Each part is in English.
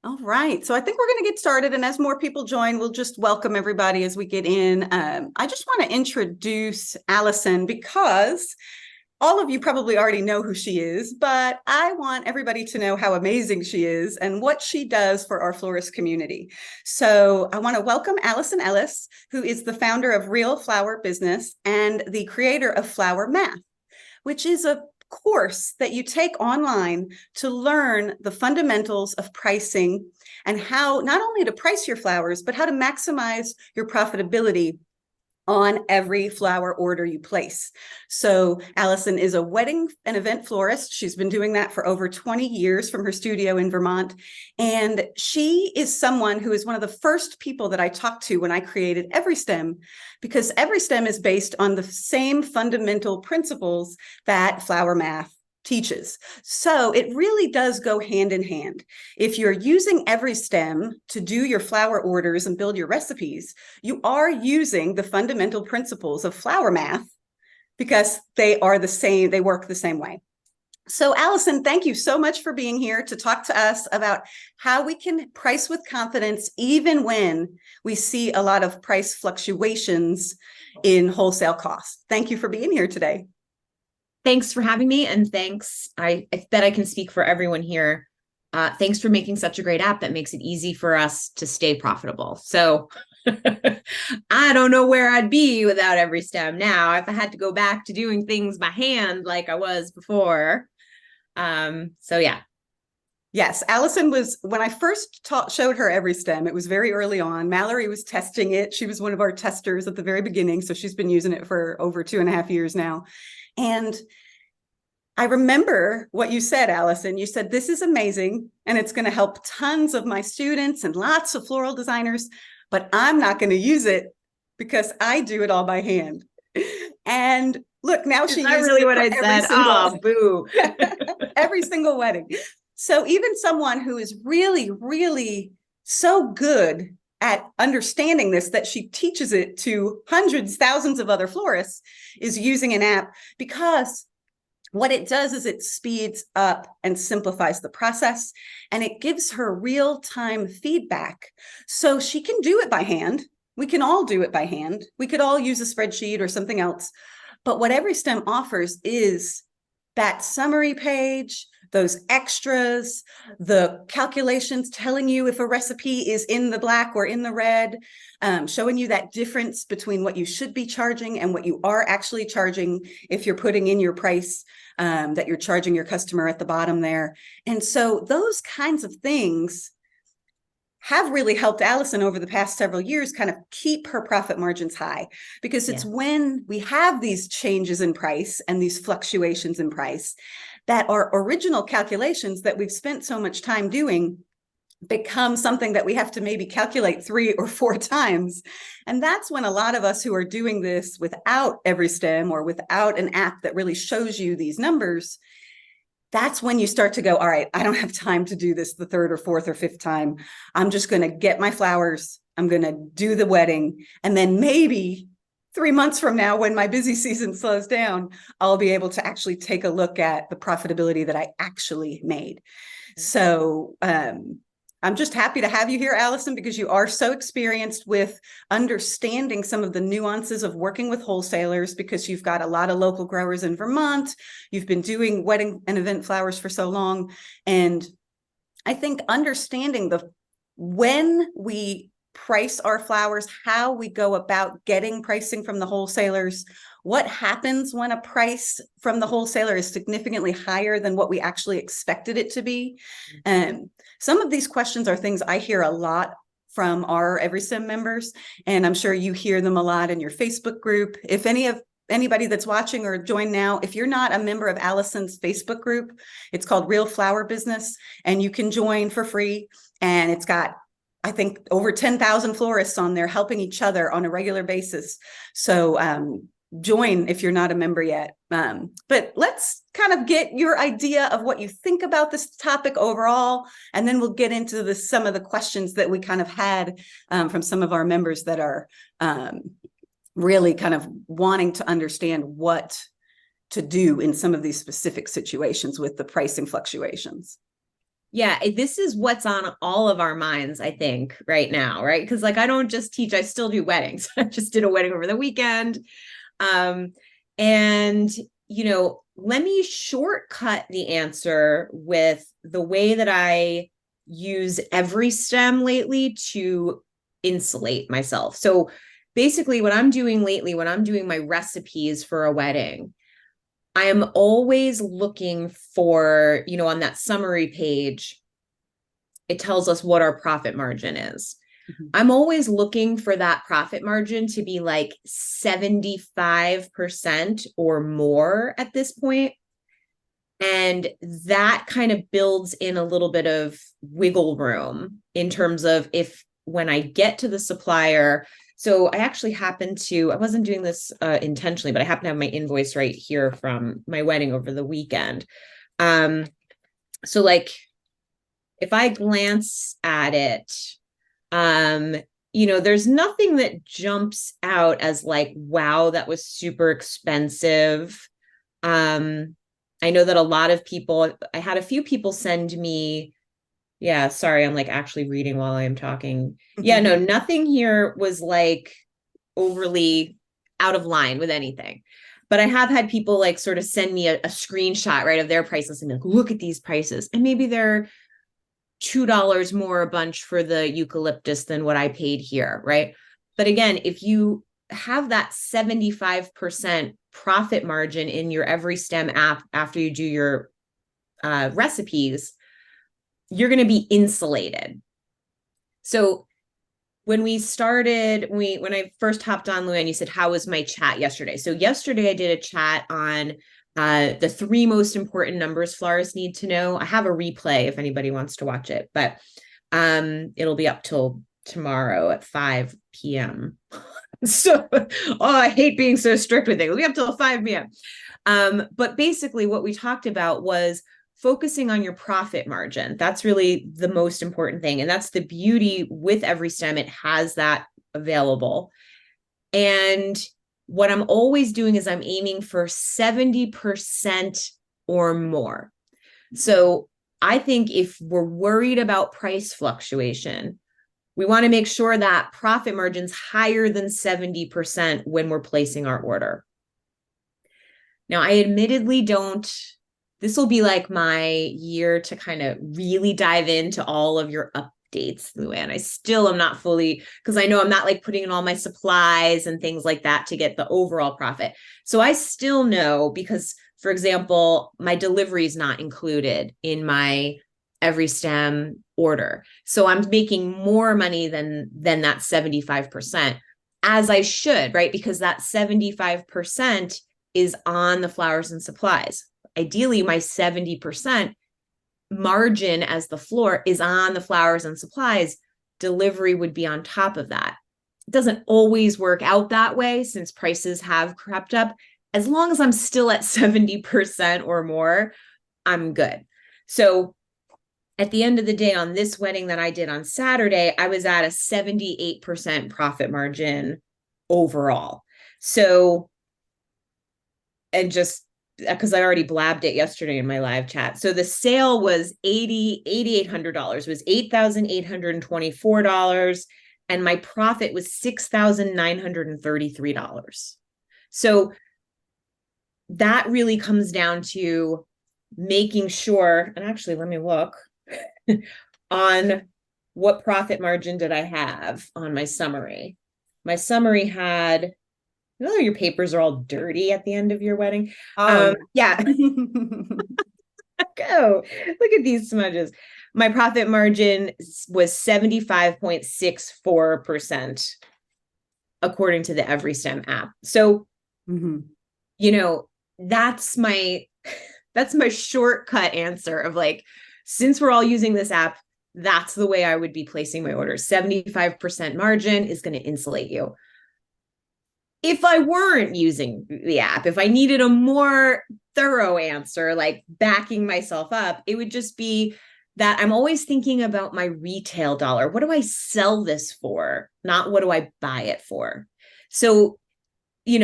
All right. So I think we're going to get started. And as more people join, we'll just welcome everybody as we get in. I just want to introduce Alison because all of you probably already know who she is, but I want everybody to know how amazing she is and what she does for our florist community. So I want to welcome Alison Ellis, who is the founder of Real Flower Business and the creator of Flower Math, which is a course that you take online to learn the fundamentals of pricing and how not only to price your flowers, but how to maximize your profitability on every flower order you place. So Alison is a wedding and event florist. She's been doing that for over 20 years from her studio in Vermont. And she is someone who is one of the first people that I talked to when I created EveryStem, because EveryStem is based on the same fundamental principles that flower math teaches. So it really does go hand in hand. If you're using EveryStem to do your flower orders and build your recipes, you are using the fundamental principles of flower math because they are the same, they work the same way. So Alison, thank you so much for being here to talk to us about how we can price with confidence even when we see a lot of price fluctuations in wholesale costs. Thank you for being here today. Thanks for having me, and thanks. I bet I can speak for everyone here. Thanks for making such a great app that makes it easy for us to stay profitable. So I don't know where I'd be without EveryStem now if I had to go back to doing things by hand like I was before. So yeah. Yes, Alison was, when I first showed her EveryStem, it was very early on. Mallory was testing it. She was one of our testers at the very beginning. So she's been using it for over 2.5 years now. And I remember what you said, Alison. You said, this is amazing, and it's going to help tons of my students and lots of floral designers, but I'm not going to use it because I do it all by hand. And look, now she uses really it what I said. Oh, boo. every single wedding. So even someone who is really, really so good at understanding this, that she teaches it to hundreds, thousands of other florists, is using an app, because what it does is it speeds up and simplifies the process, and it gives her real-time feedback. So she can do it by hand. We can all do it by hand. We could all use a spreadsheet or something else. But what EveryStem offers is that summary page, those extras, the calculations telling you if a recipe is in the black or in the red, showing you that difference between what you should be charging and what you are actually charging if you're putting in your price that you're charging your customer at the bottom there. And so those kinds of things have really helped Alison over the past several years kind of keep her profit margins high, because it's when we have these changes in price and these fluctuations in price that our original calculations that we've spent so much time doing become something that we have to maybe calculate 3 or 4 times. And that's when a lot of us who are doing this without EveryStem or without an app that really shows you these numbers, that's when you start to go, all right, I don't have time to do this the 3rd or 4th or 5th time. I'm just going to get my flowers. I'm going to do the wedding. And then maybe 3 months from now, when my busy season slows down, I'll be able to actually take a look at the profitability that I actually made. So I'm just happy to have you here, Alison, because you are so experienced with understanding some of the nuances of working with wholesalers, because you've got a lot of local growers in Vermont. You've been doing wedding and event flowers for so long. And I think understanding when we price our flowers, how we go about getting pricing from the wholesalers, what happens when a price from the wholesaler is significantly higher than what we actually expected it to be. Some of these questions are things I hear a lot from our EveryStem members, and I'm sure you hear them a lot in your Facebook group. If anybody that's watching or join now, if you're not a member of Alison's Facebook group, it's called Real Flower Business, and you can join for free. And it's got, I think, over 10,000 florists on there helping each other on a regular basis. So join if you're not a member yet. But let's kind of get your idea of what you think about this topic overall, and then we'll get into some of the questions that we kind of had from some of our members that are really kind of wanting to understand what to do in some of these specific situations with the pricing fluctuations. Yeah, this is what's on all of our minds, I think, right now, right? Because like I don't just teach, I still do weddings. I just did a wedding over the weekend. Um, and let me shortcut the answer with the way that I use EveryStem lately to insulate myself. So basically what I'm doing lately, when I'm doing my recipes for a wedding, I am always looking for, on that summary page, it tells us what our profit margin is. Mhm. I'm always looking for that profit margin to be like 75% or more at this point. And that kind of builds in a little bit of wiggle room in terms of if when I get to the supplier. So I actually happened to, I wasn't doing this intentionally, but I happen to have my invoice right here from my wedding over the weekend. So like if I glance at it, there's nothing that jumps out as like, wow, that was super expensive. I know that a lot of people, I had a few people send me, yeah, sorry, I'm like actually reading while I'm talking. Yeah, no, nothing here was like overly out of line with anything. But I have had people like sort of send me a screenshot, right, of their prices and be like, look at these prices. And maybe they're $2 more a bunch for the eucalyptus than what I paid here, right? But again, if you have that 75% profit margin in your EveryStem app after you do your recipes, you're going to be insulated. So when I first hopped on, Luann, you said, how was my chat yesterday? So yesterday I did a chat on the 3 most important numbers florists need to know. I have a replay if anybody wants to watch it, but it'll be up till tomorrow at 5 p.m. So, I hate being so strict with it. It'll be up till 5 p.m. But basically what we talked about was focusing on your profit margin. That's really the most important thing. And that's the beauty with EveryStem. It has that available. And what I'm always doing is I'm aiming for 70% or more. So I think if we're worried about price fluctuation, we want to make sure that profit margin's higher than 70% when we're placing our order. Now, I admittedly don't, this will be like my year to kind of really dive into all of your updates, Luann. I still am not fully, because I know I'm not like putting in all my supplies and things like that to get the overall profit. So I still know because, for example, my delivery is not included in my EveryStem order. So I'm making more money than that 75%, as I should, right? Because that 75% is on the flowers and supplies. Ideally, my 70% margin as the floor is on the flowers and supplies. Delivery would be on top of that. It doesn't always work out that way since prices have crept up. As long as I'm still at 70% or more, I'm good. So at the end of the day, on this wedding that I did on Saturday, I was at a 78% profit margin overall. So, and just because I already blabbed it yesterday in my live chat. So the sale was $8,800. It was $8,824. And my profit was $6,933. So that really comes down to making sure, and actually, let me look on what profit margin did I have on my summary. My summary had, your papers are all dirty at the end of your wedding. Oh, yeah. Go look at these smudges. My profit margin was 75.64% according to the EveryStem app. So, that's my shortcut answer of like, since we're all using this app, that's the way I would be placing my orders. 75% margin is going to insulate you. If I weren't using the app, if I needed a more thorough answer, like backing myself up, it would just be that I'm always thinking about my retail dollar. What do I sell this for? Not what do I buy it for? So,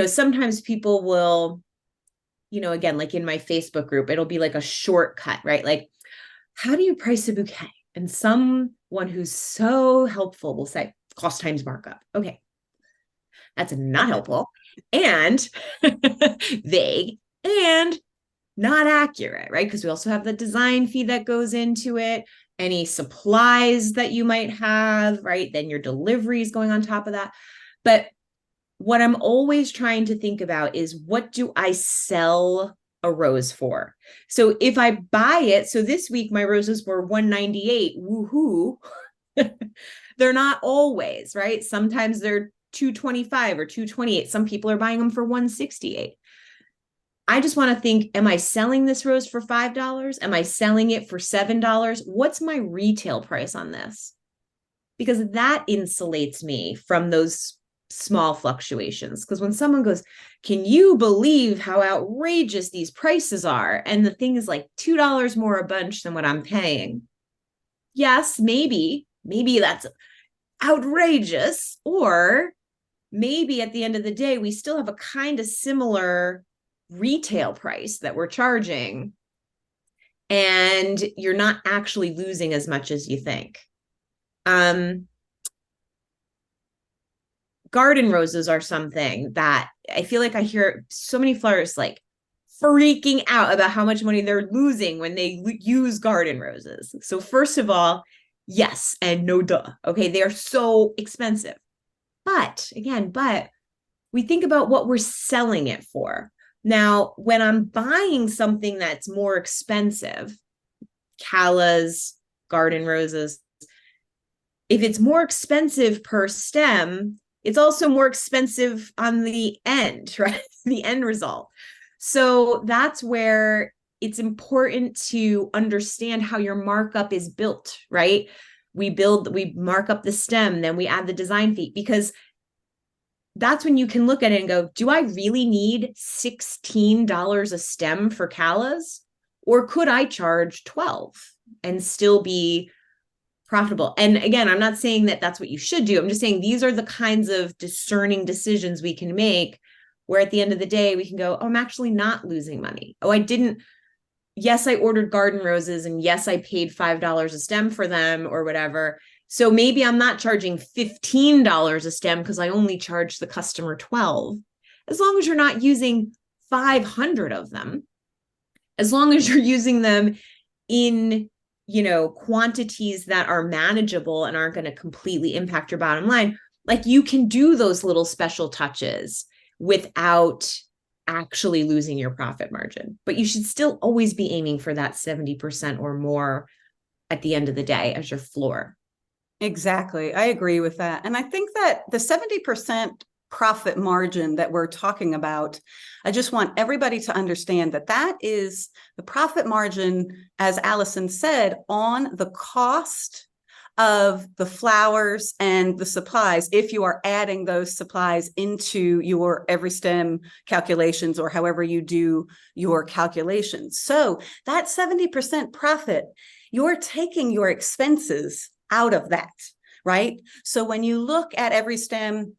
sometimes people will, again, like in my Facebook group, it'll be like a shortcut, right? Like, how do you price a bouquet? And someone who's so helpful will say, cost times markup. Okay. That's not helpful and vague and not accurate, right? Because we also have the design fee that goes into it, any supplies that you might have, right? Then your delivery is going on top of that. But what I'm always trying to think about is, what do I sell a rose for? So if I buy it, so this week my roses were $198, woohoo. They're not always, right? Sometimes they're $225 or $228. Some people are buying them for $168. I just want to think, am I selling this rose for $5? Am I selling it for $7? What's my retail price on this? Because that insulates me from those small fluctuations. Because when someone goes, can you believe how outrageous these prices are? And the thing is like $2 more a bunch than what I'm paying. Yes, maybe that's outrageous. Or maybe at the end of the day, we still have a kind of similar retail price that we're charging, and you're not actually losing as much as you think. Garden roses are something that I feel like I hear so many florists like freaking out about how much money they're losing when they use garden roses. So first of all, yes, and no duh. Okay, they are so expensive. But we think about what we're selling it for. Now, when I'm buying something that's more expensive, callas, garden roses, if it's more expensive per stem, it's also more expensive on the end, right? The end result. So that's where it's important to understand how your markup is built, right? We mark up the stem, then we add the design fee, because that's when you can look at it and go, do I really need $16 a stem for callas? Or could I charge 12 and still be profitable? And again, I'm not saying that that's what you should do. I'm just saying these are the kinds of discerning decisions we can make, where at the end of the day, we can go, oh, I'm actually not losing money. Oh, yes, I ordered garden roses, and yes, I paid $5 a stem for them or whatever. So maybe I'm not charging $15 a stem because I only charged the customer 12. As long as you're not using 500 of them, as long as you're using them in, quantities that are manageable and aren't going to completely impact your bottom line, like, you can do those little special touches without actually losing your profit margin. But you should still always be aiming for that 70% or more at the end of the day as your floor. Exactly. I agree with that. And I think that the 70% profit margin that we're talking about, I just want everybody to understand that that is the profit margin, as Alison said, on the cost of the flowers and the supplies, if you are adding those supplies into your EveryStem calculations or however you do your calculations. So that 70% profit, you're taking your expenses out of that, right? So when you look at EveryStem,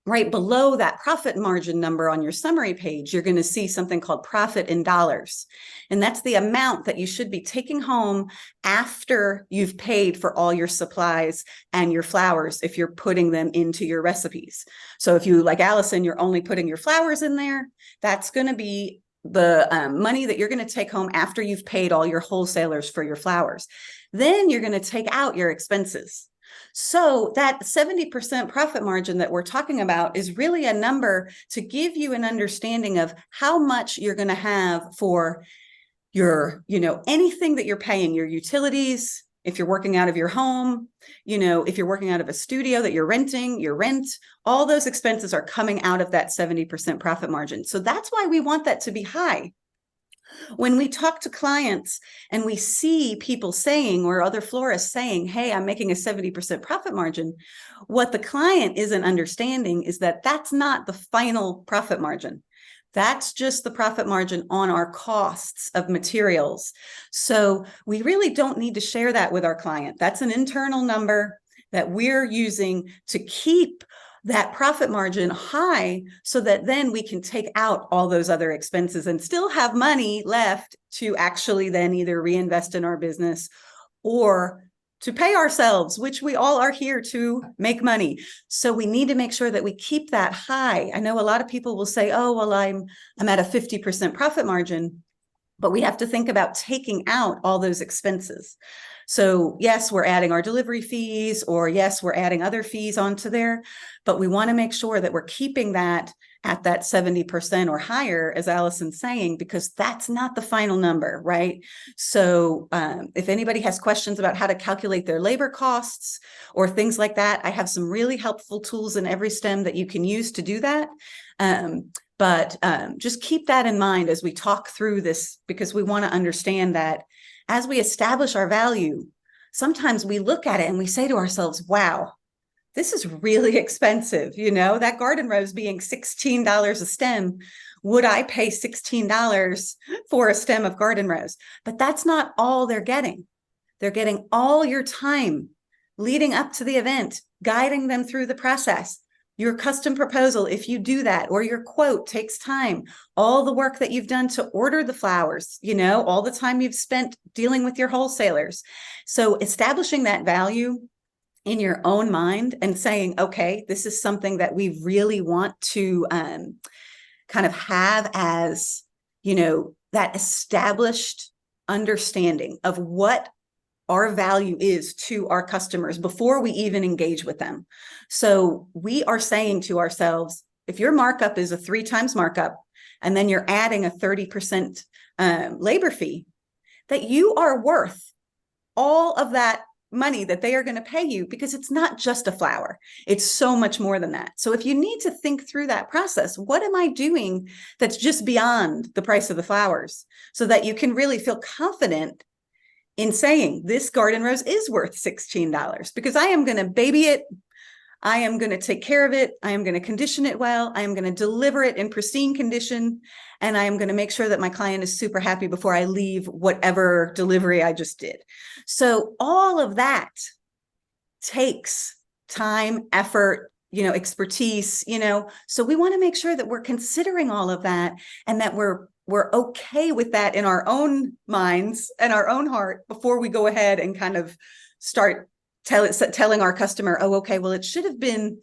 right below that profit margin number on your summary page, you're going to see something called profit in dollars. And that's the amount that you should be taking home after you've paid for all your supplies and your flowers, if you're putting them into your recipes. So if you, like Alison, you're only putting your flowers in there, that's going to be the money that you're going to take home after you've paid all your wholesalers for your flowers. Then you're going to take out your expenses. So that 70% profit margin that we're talking about is really a number to give you an understanding of how much you're going to have for your, anything that you're paying, your utilities, if you're working out of your home, if you're working out of a studio that you're renting, your rent, all those expenses are coming out of that 70% profit margin. So that's why we want that to be high. When we talk to clients and we see people saying, or other florists saying, hey, I'm making a 70% profit margin, what the client isn't understanding is that that's not the final profit margin. That's just the profit margin on our costs of materials. So we really don't need to share that with our client. That's an internal number that we're using to keep that profit margin high so that then we can take out all those other expenses and still have money left to actually then either reinvest in our business or to pay ourselves, which we all are here to make money. So we need to make sure that we keep that high. I know a lot of people will say, oh, well, I'm at a 50% profit margin, but we have to think about taking out all those expenses. So yes, we're adding our delivery fees, or yes, we're adding other fees onto there, but we want to make sure that we're keeping that at that 70% or higher, as Alison's saying, because that's not the final number, right? So if anybody has questions about how to calculate their labor costs or things like that, I have some really helpful tools in EveryStem that you can use to do that. But just keep that in mind as we talk through this, because we want to understand that as we establish our value, sometimes we look at it and we say to ourselves, wow, this is really expensive. You know, that garden rose being $16 a stem. Would I pay $16 for a stem of garden rose? But that's not all they're getting. They're getting all your time leading up to the event, guiding them through the process. Your custom proposal, if you do that, or your quote takes time, all the work that you've done to order the flowers, you know, all the time you've spent dealing with your wholesalers. So establishing that value in your own mind and saying, okay, this is something that we really want to kind of have as, you know, that established understanding of what our value is to our customers before we even engage with them. So we are saying to ourselves, if your markup is a 3 times markup, and then you're adding a 30% labor fee, that you are worth all of that money that they are going to pay you, because it's not just a flower. It's so much more than that. So if you need to think through that process, what am I doing that's just beyond the price of the flowers, so that you can really feel confident in saying this garden rose is worth $16, because I am going to baby it. I am going to take care of it. I am going to condition it well. I am going to deliver it in pristine condition. And I am going to make sure that my client is super happy before I leave whatever delivery I just did. So all of that takes time, effort, you know, expertise, you know, so we want to make sure that we're considering all of that, and that we're okay with that in our own minds and our own heart before we go ahead and kind of start telling our customer, oh, okay, well, it should have been,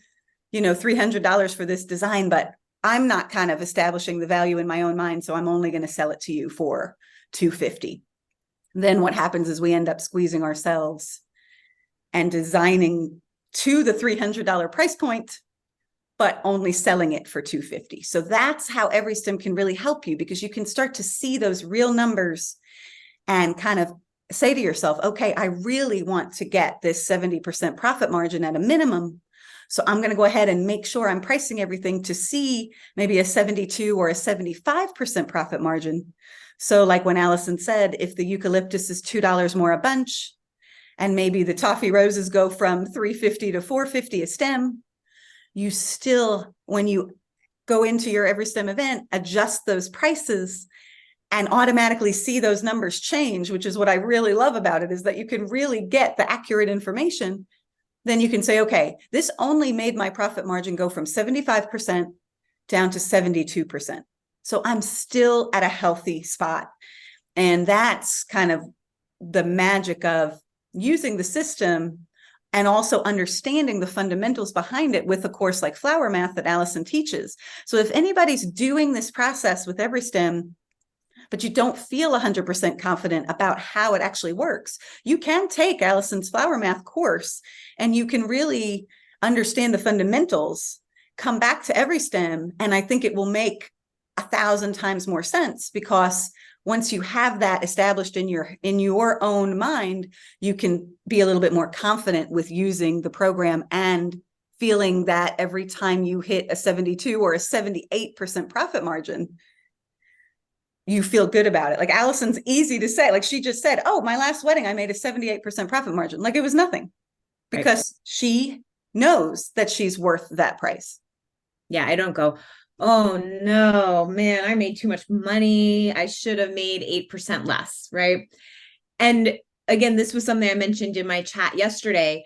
you know, $300 for this design, but I'm not kind of establishing the value in my own mind, so I'm only going to sell it to you for $250. Then what happens is we end up squeezing ourselves and designing to the $300 price point, but only selling it for $250. So that's how EveryStem can really help you, because you can start to see those real numbers and kind of say to yourself, okay, I really want to get this 70% profit margin at a minimum. So I'm going to go ahead and make sure I'm pricing everything to see maybe a 72 or a 75% profit margin. So like when Alison said, if the eucalyptus is $2 more a bunch, and maybe the toffee roses go from $350 to $450 a stem, you still, when you go into your EveryStem event, adjust those prices and automatically see those numbers change, which is what I really love about it, is that you can really get the accurate information. Then you can say, okay, this only made my profit margin go from 75% down to 72%. So I'm still at a healthy spot. And that's kind of the magic of using the system, and also understanding the fundamentals behind it with a course like Flower Math that Alison teaches. So if anybody's doing this process with EveryStem, but you don't feel 100% confident about how it actually works, you can take Alison's Flower Math course, and you can really understand the fundamentals, come back to EveryStem, and I think it will make 1,000 times more sense, because once you have that established in your own mind, you can be a little bit more confident with using the program and feeling that every time you hit a 72 or a 78% profit margin, you feel good about it. Like Alison's easy to say, like she just said, oh, my last wedding, I made a 78% profit margin. Like it was nothing, because she knows that she's worth that price. Yeah, I don't go, oh no, man, I made too much money. I should have made 8% less, right? And again, this was something I mentioned in my chat yesterday.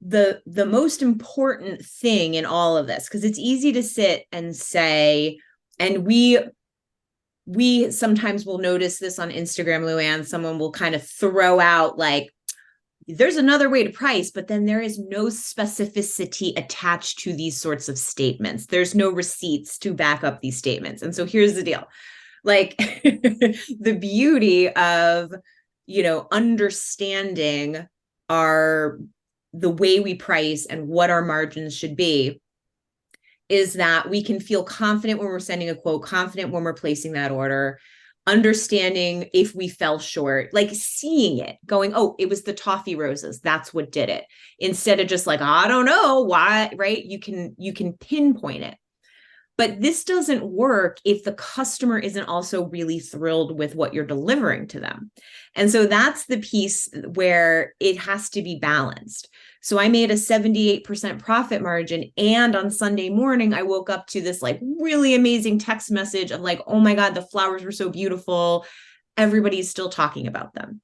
the most important thing in all of this, because it's easy to sit and say, and we sometimes will notice this on Instagram, Luann, someone will kind of throw out like, there's another way to price, but then there is no specificity attached to these sorts of statements. There's no receipts to back up these statements. And so here's the deal. Like the beauty of, understanding the way we price and what our margins should be is that we can feel confident when we're sending a quote, confident when we're placing that order, understanding if we fell short, like seeing it, going, oh, it was the toffee roses. That's what did it. Instead of just like, I don't know why, right? You can pinpoint it. But this doesn't work if the customer isn't also really thrilled with what you're delivering to them. And so that's the piece where it has to be balanced. So I made a 78% profit margin. And on Sunday morning, I woke up to this like really amazing text message of like, oh my God, the flowers were so beautiful. Everybody's still talking about them.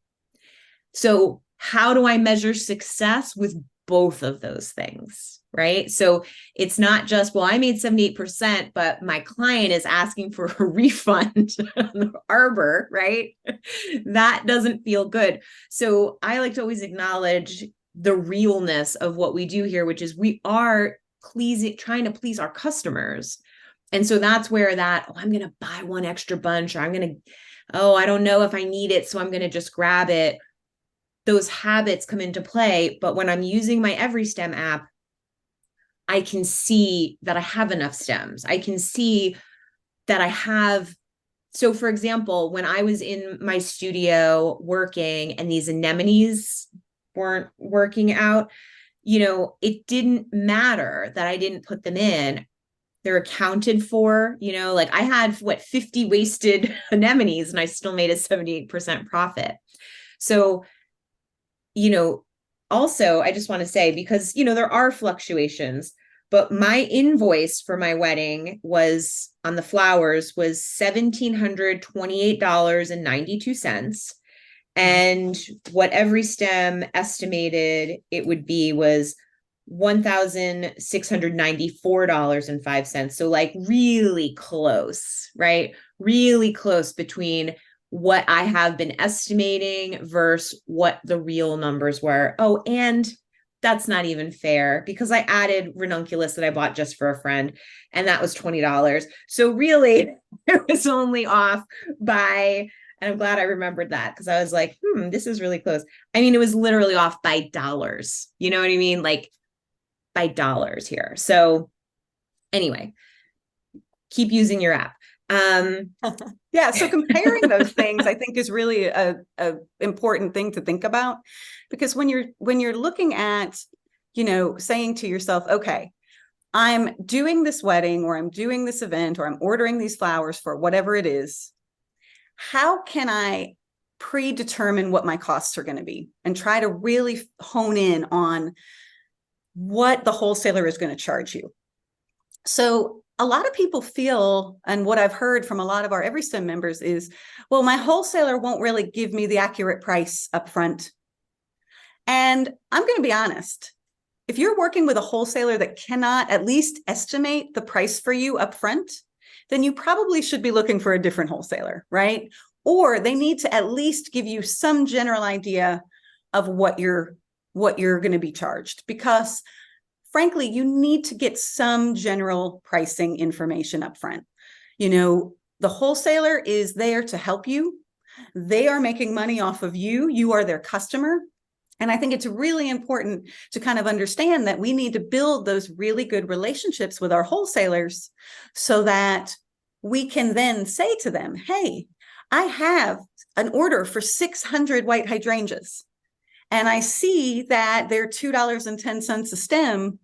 So how do I measure success with both of those things? Right. So it's not just, well, I made 78%, but my client is asking for a refund on the arbor, right? That doesn't feel good. So I like to always acknowledge the realness of what we do here, which is we are trying to please our customers. And so that's where I'm going to buy one extra bunch, or I don't know if I need it, so I'm going to just grab it. Those habits come into play. But when I'm using my EveryStem app, I can see that I have enough stems. I can see that I have. So for example, when I was in my studio working and these anemones weren't working out, it didn't matter that I didn't put them in. They're accounted for, like I had 50 wasted anemones and I still made a 78% profit. So, also, I just want to say, because, there are fluctuations, but my invoice for my wedding was on the flowers was $1,728.92. And what EveryStem estimated it would be was $1,694.05. So like really close, right? Really close between what I have been estimating versus what the real numbers were. Oh, and that's not even fair because I added ranunculus that I bought just for a friend, and that was $20. So really, it was only off by, and I'm glad I remembered that because I was like, this is really close. I mean, it was literally off by dollars. You know what I mean? Like by dollars here. So anyway, keep using your app. Yeah. So comparing those things, I think, is really a important thing to think about, because when you're looking at, saying to yourself, okay, I'm doing this wedding, or I'm doing this event, or I'm ordering these flowers for whatever it is, how can I predetermine what my costs are going to be and try to really hone in on what the wholesaler is going to charge you? So a lot of people feel, and what I've heard from a lot of our EveryStem members is, well, my wholesaler won't really give me the accurate price up front. And I'm going to be honest, if you're working with a wholesaler that cannot at least estimate the price for you up front, then you probably should be looking for a different wholesaler, right? Or they need to at least give you some general idea of what you're going to be charged, because frankly, you need to get some general pricing information up front. The wholesaler is there to help you. They are making money off of you. You are their customer. And I think it's really important to kind of understand that we need to build those really good relationships with our wholesalers so that we can then say to them, hey, I have an order for 600 white hydrangeas, and I see that they're $2.10 a stem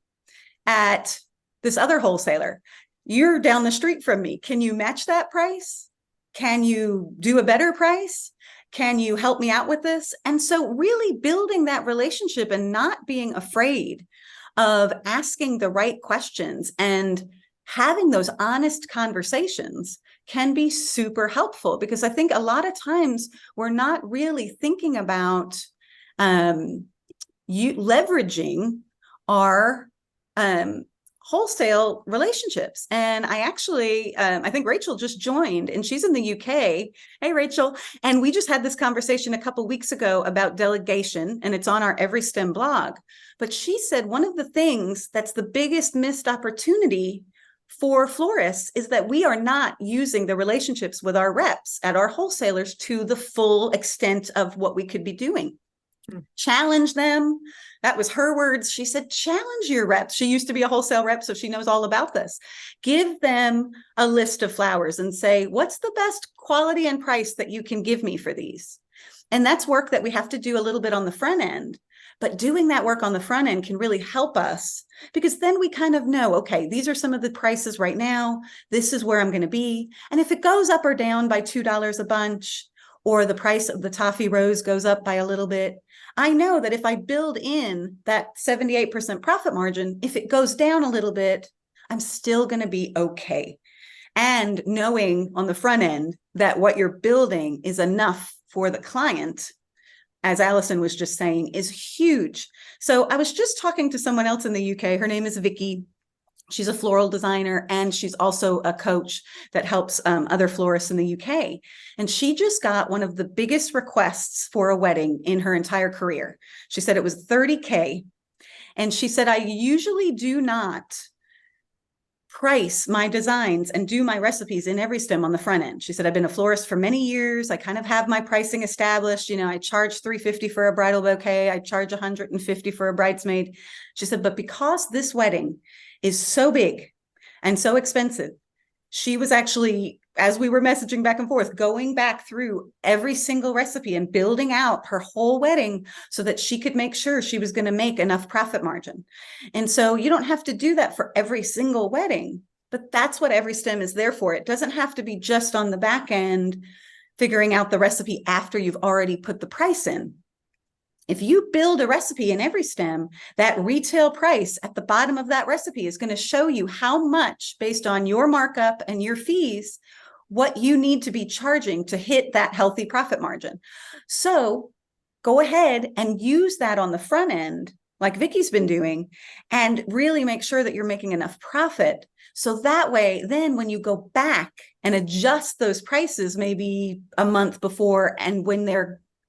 at this other wholesaler. You're down the street from me. Can you match that price? Can you do a better price? Can you help me out with this? And so really building that relationship and not being afraid of asking the right questions and having those honest conversations can be super helpful, because I think a lot of times we're not really thinking about you leveraging are wholesale relationships. And I actually, I think Rachel just joined and she's in the UK. Hey, Rachel. And we just had this conversation a couple of weeks ago about delegation, and it's on our EveryStem blog. But she said one of the things that's the biggest missed opportunity for florists is that we are not using the relationships with our reps at our wholesalers to the full extent of what we could be doing. Challenge them. That was her words. She said, challenge your reps. She used to be a wholesale rep, so she knows all about this. Give them a list of flowers and say, what's the best quality and price that you can give me for these? And that's work that we have to do a little bit on the front end. But doing that work on the front end can really help us, because then we kind of know, okay, these are some of the prices right now. This is where I'm going to be. And if it goes up or down by $2 a bunch, or the price of the toffee rose goes up by a little bit, I know that if I build in that 78% profit margin, if it goes down a little bit, I'm still going to be okay. And knowing on the front end that what you're building is enough for the client, as Alison was just saying, is huge. So I was just talking to someone else in the UK. Her name is Vicky. She's a floral designer, and she's also a coach that helps other florists in the UK. And she just got one of the biggest requests for a wedding in her entire career. She said it was $30K. And she said, I usually do not price my designs and do my recipes in EveryStem on the front end. She said, I've been a florist for many years. I kind of have my pricing established. You know, I charge $350 for a bridal bouquet. I charge $150 for a bridesmaid. She said, but because this wedding is so big and so expensive, she was actually, as we were messaging back and forth, going back through every single recipe and building out her whole wedding so that she could make sure she was going to make enough profit margin. And so you don't have to do that for every single wedding, but that's what EveryStem is there for. It doesn't have to be just on the back end, figuring out the recipe after you've already put the price in. If you build a recipe in EveryStem, that retail price at the bottom of that recipe is going to show you how much, based on your markup and your fees, what you need to be charging to hit that healthy profit margin. So go ahead and use that on the front end, like Vicky's been doing, and really make sure that you're making enough profit. So that way, then when you go back and adjust those prices, maybe a month before, and when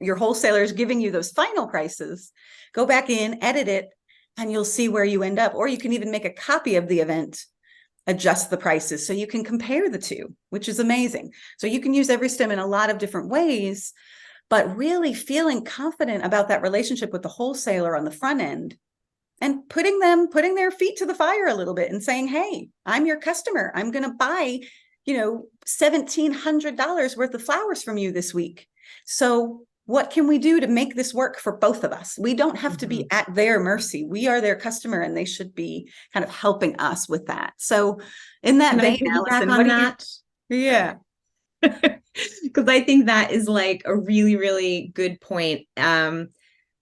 your wholesaler is giving you those final prices, go back in, edit it, and you'll see where you end up. Or you can even make a copy of the event, adjust the prices so you can compare the two, which is amazing. So you can use EveryStem in a lot of different ways, but really feeling confident about that relationship with the wholesaler on the front end, and putting their feet to the fire a little bit and saying, hey, I'm your customer. I'm going to buy, $1,700 worth of flowers from you this week. So what can we do to make this work for both of us? We don't have to be at their mercy. We are their customer, and they should be kind of helping us with that. So in that vein, Alison, what do you? Yeah. Because I think that is like a really, really good point. The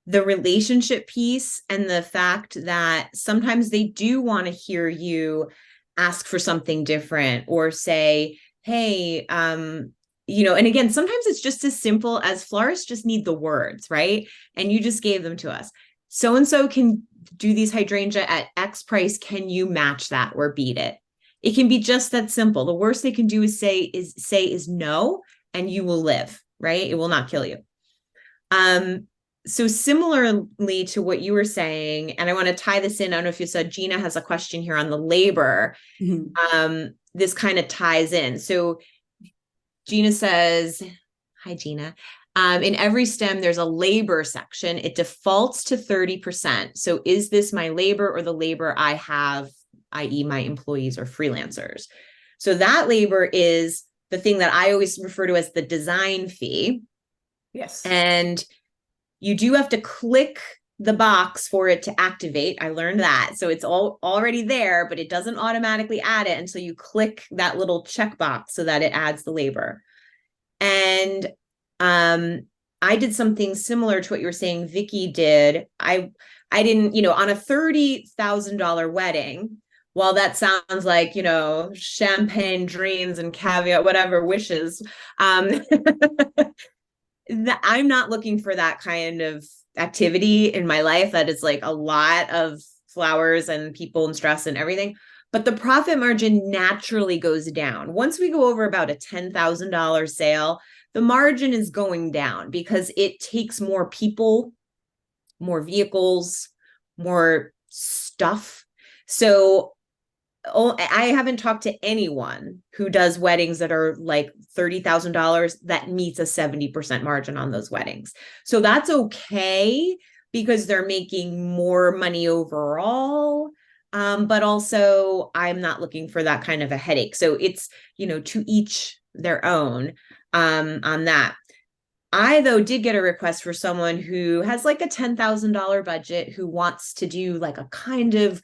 relationship piece, and the fact that sometimes they do want to hear you ask for something different, or say, hey, and again, sometimes it's just as simple as florists just need the words, right? And you just gave them to us. So-and-so can do these hydrangea at X price. Can you match that or beat it? It can be just that simple. The worst they can do is say no, and you will live, right? It will not kill you. So similarly to what you were saying, and I want to tie this in, I don't know if you said Gina has a question here on the labor. This kind of ties in. So Gina says, hi, Gina. In EveryStem, there's a labor section. It defaults to 30%. So is this my labor or the labor I have, i.e. my employees or freelancers? So that labor is the thing that I always refer to as the design fee. Yes. And you do have to click the box for it to activate. I learned that. So it's already there, but it doesn't automatically add it until you click that little checkbox so that it adds the labor. And I did something similar to what you were saying Vicky did. I didn't, on a $30,000 wedding, while that sounds like, champagne dreams and caveat, whatever wishes, I'm not looking for that kind of activity in my life. That is like a lot of flowers and people and stress and everything. But the profit margin naturally goes down. Once we go over about a $10,000 sale, the margin is going down because it takes more people, more vehicles, more stuff. So I haven't talked to anyone who does weddings that are like $30,000 that meets a 70% margin on those weddings. So that's okay because they're making more money overall. But also I'm not looking for that kind of a headache. So it's, to each their own on that. I, though, did get a request for someone who has like a $10,000 budget who wants to do like a kind of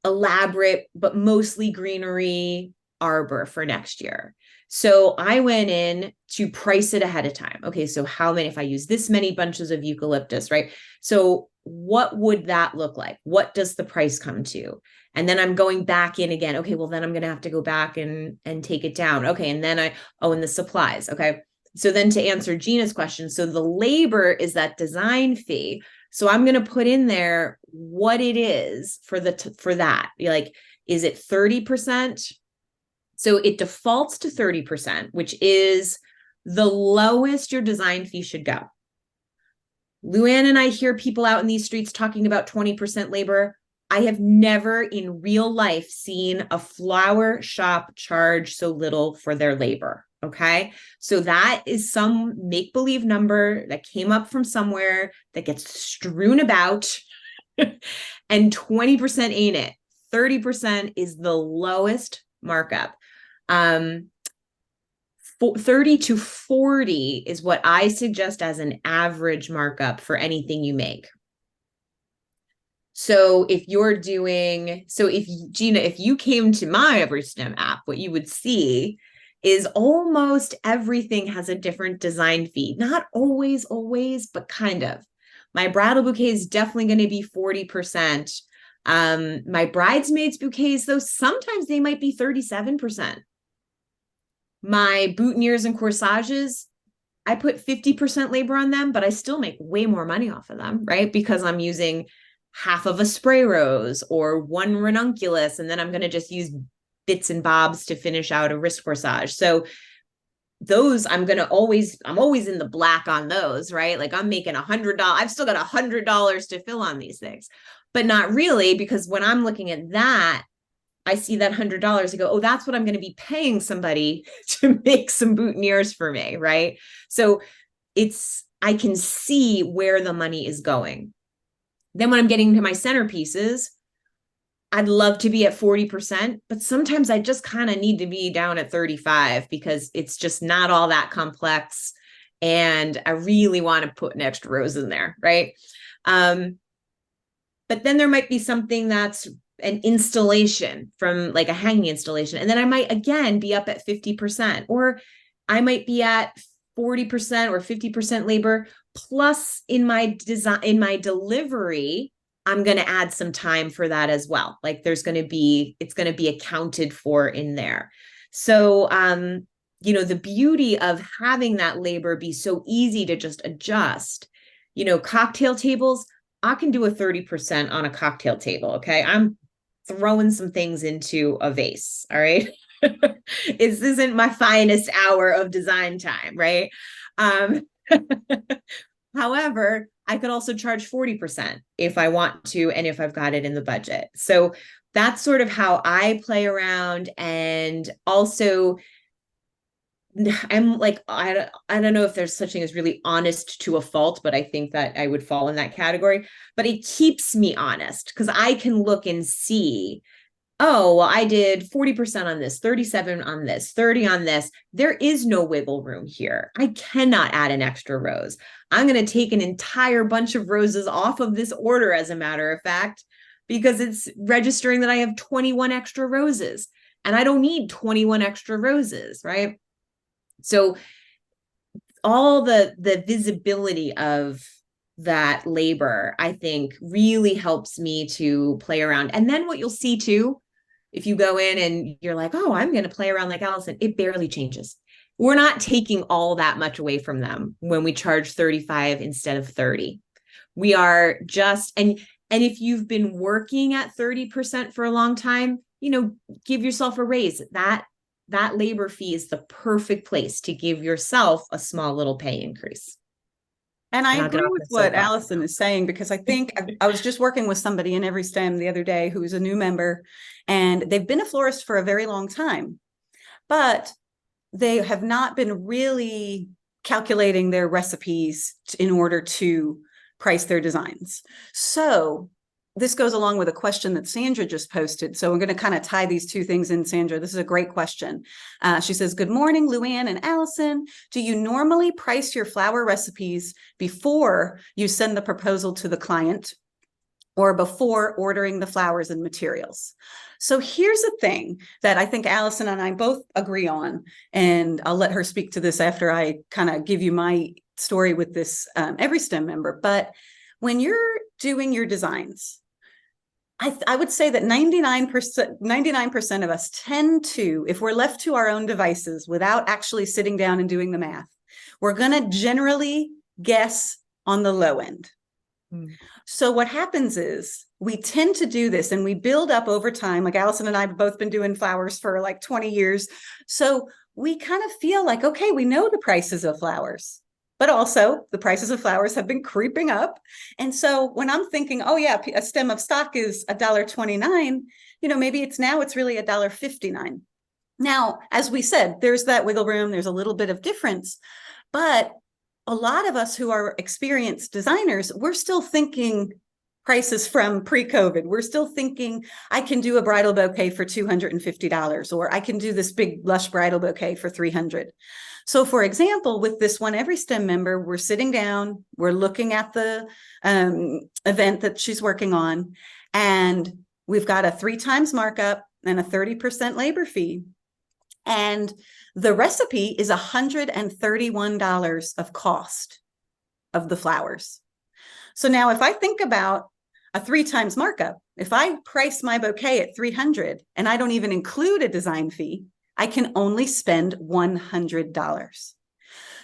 elaborate, but mostly greenery arbor for next year. So I went in to price it ahead of time. Okay, so how many, if I use this many bunches of eucalyptus, right? So what would that look like? What does the price come to? And then I'm going back in again. Okay, well, then I'm going to have to go back and take it down. Okay, and then and the supplies. Okay. So then to answer Gina's question, so the labor is that design fee. So I'm going to put in there what it is for that. Like, is it 30%? So it defaults to 30%, which is the lowest your design fee should go. Luann and I hear people out in these streets talking about 20% labor. I have never in real life seen a flower shop charge so little for their labor. Okay. So that is some make-believe number that came up from somewhere that gets strewn about and 20% ain't it. 30% is the lowest markup. 30 to 40 is what I suggest as an average markup for anything you make. So if Gina, if you came to my EveryStem app, what you would see is almost everything has a different design fee. Not always, but kind of. My bridal bouquet is definitely going to be 40%. My bridesmaids bouquets, though, sometimes they might be 37%. My boutonnieres and corsages, I put 50% labor on them, but I still make way more money off of them, right? Because I'm using half of a spray rose or one ranunculus, and then I'm going to just use bits and bobs to finish out a wrist corsage. So those I'm always in the black on those, right? Like I'm making $100. I've still got $100 to fill on these things, but not really, because when I'm looking at that, I see that $100. I go, oh, that's what I'm going to be paying somebody to make some boutonnieres for me, right? So I can see where the money is going. Then when I'm getting to my centerpieces, I'd love to be at 40%, but sometimes I just kind of need to be down at 35 because it's just not all that complex. And I really want to put an extra rose in there, right? But then there might be something that's an installation from like a hanging installation. And then I might again be up at 50%, or I might be at 40% or 50% labor. Plus in my design, in my delivery, I'm going to add some time for that as well. Like it's going to be accounted for in there. So, the beauty of having that labor be so easy to just adjust, cocktail tables, I can do a 30% on a cocktail table. Okay. I'm throwing some things into a vase. All right. This isn't my finest hour of design time. Right. However, I could also charge 40% if I want to, and if I've got it in the budget. So that's sort of how I play around. And also, I'm like, I don't know if there's such thing as really honest to a fault, but I think that I would fall in that category. But it keeps me honest because I can look and see, oh, well, I did 40% on this, 37 on this, 30 on this. There is no wiggle room here. I cannot add an extra rose. I'm going to take an entire bunch of roses off of this order, as a matter of fact, because it's registering that I have 21 extra roses and I don't need 21 extra roses, right? So all the visibility of that labor, I think, really helps me to play around. And then what you'll see too, if you go in and you're like, oh, I'm going to play around like Alison, it barely changes. We're not taking all that much away from them when we charge 35 instead of 30. We are just, and And if you've been working at 30% for a long time, give yourself a raise. That labor fee is the perfect place to give yourself a small little pay increase. And I And I'll get agree off with my what soapbox Alison now. is saying, because I think I was just working with somebody in EveryStem the other day who's a new member, and they've been a florist for a very long time, but they have not been really calculating their recipes in order to price their designs. So this goes along with a question that Sandra just posted. So we're going to kind of tie these two things in, Sandra. This is a great question. She says, good morning, Luann and Allison. Do you normally price your flower recipes before you send the proposal to the client or before ordering the flowers and materials? So here's a thing that I think Allison and I both agree on, and I'll let her speak to this after I kind of give you my story with this EveryStem member. But when you're doing your designs, I would say that 99% of us tend to, if we're left to our own devices without actually sitting down and doing the math, we're going to generally guess on the low end. So what happens is we tend to do this and we build up over time. Like Allison and I have both been doing flowers for like 20 years. So we kind of feel like, okay, we know the prices of flowers, but also the prices of flowers have been creeping up. And so when I'm thinking, oh yeah, a stem of stock is $1.29, maybe it's really $1.59. Now, as we said, there's that wiggle room. There's a little bit of difference, but a lot of us who are experienced designers, we're still thinking prices from pre-COVID. We're still thinking I can do a bridal bouquet for $250, or I can do this big lush bridal bouquet for $300. So for example, with this one EveryStem member, we're sitting down, we're looking at the event that she's working on, and we've got a 3 times markup and a 30% labor fee. And the recipe is $131 of cost of the flowers. So now if I think about a 3 times markup, if I price my bouquet at $300 and I don't even include a design fee, I can only spend $100.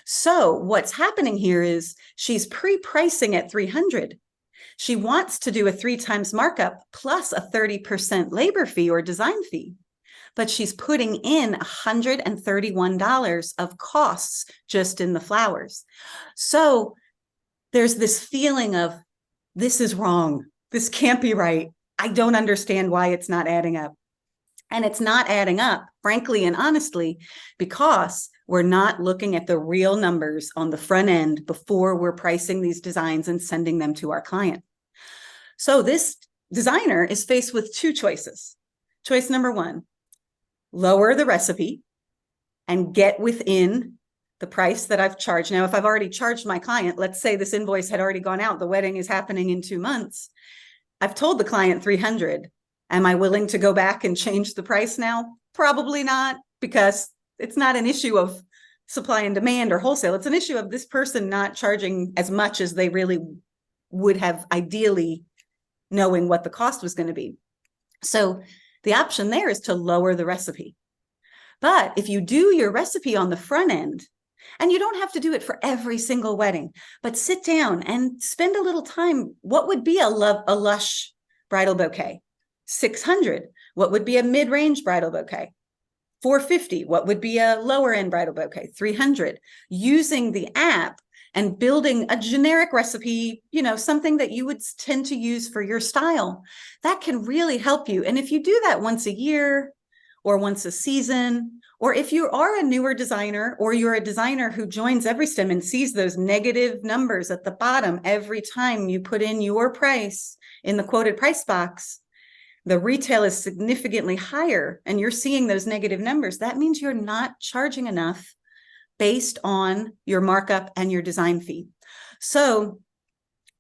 So what's happening here is she's pre-pricing at $300. She wants to do a 3 times markup plus a 30% labor fee or design fee, but she's putting in $131 of costs just in the flowers. So there's this feeling of, this is wrong. This can't be right. I don't understand why it's not adding up. And it's not adding up, frankly and honestly, because we're not looking at the real numbers on the front end before we're pricing these designs and sending them to our client. So this designer is faced with 2 choices. Choice number 1, lower the recipe and get within the price that I've charged. Now, if I've already charged my client, let's say this invoice had already gone out, the wedding is happening in 2 months. I've told the client $300. Am I willing to go back and change the price now? Probably not, because it's not an issue of supply and demand or wholesale. It's an issue of this person not charging as much as they really would have, ideally knowing what the cost was going to be. So the option there is to lower the recipe. But if you do your recipe on the front end, and you don't have to do it for every single wedding, but sit down and spend a little time. What would be a lush bridal bouquet? $600. What would be a mid-range bridal bouquet? $450. What would be a lower end bridal bouquet? $300. Using the app and building a generic recipe, something that you would tend to use for your style, that can really help you. And if you do that once a year or once a season, or if you are a newer designer, or you're a designer who joins EveryStem and sees those negative numbers at the bottom every time you put in your price in the quoted price box, the retail is significantly higher and you're seeing those negative numbers, that means you're not charging enough based on your markup and your design fee. So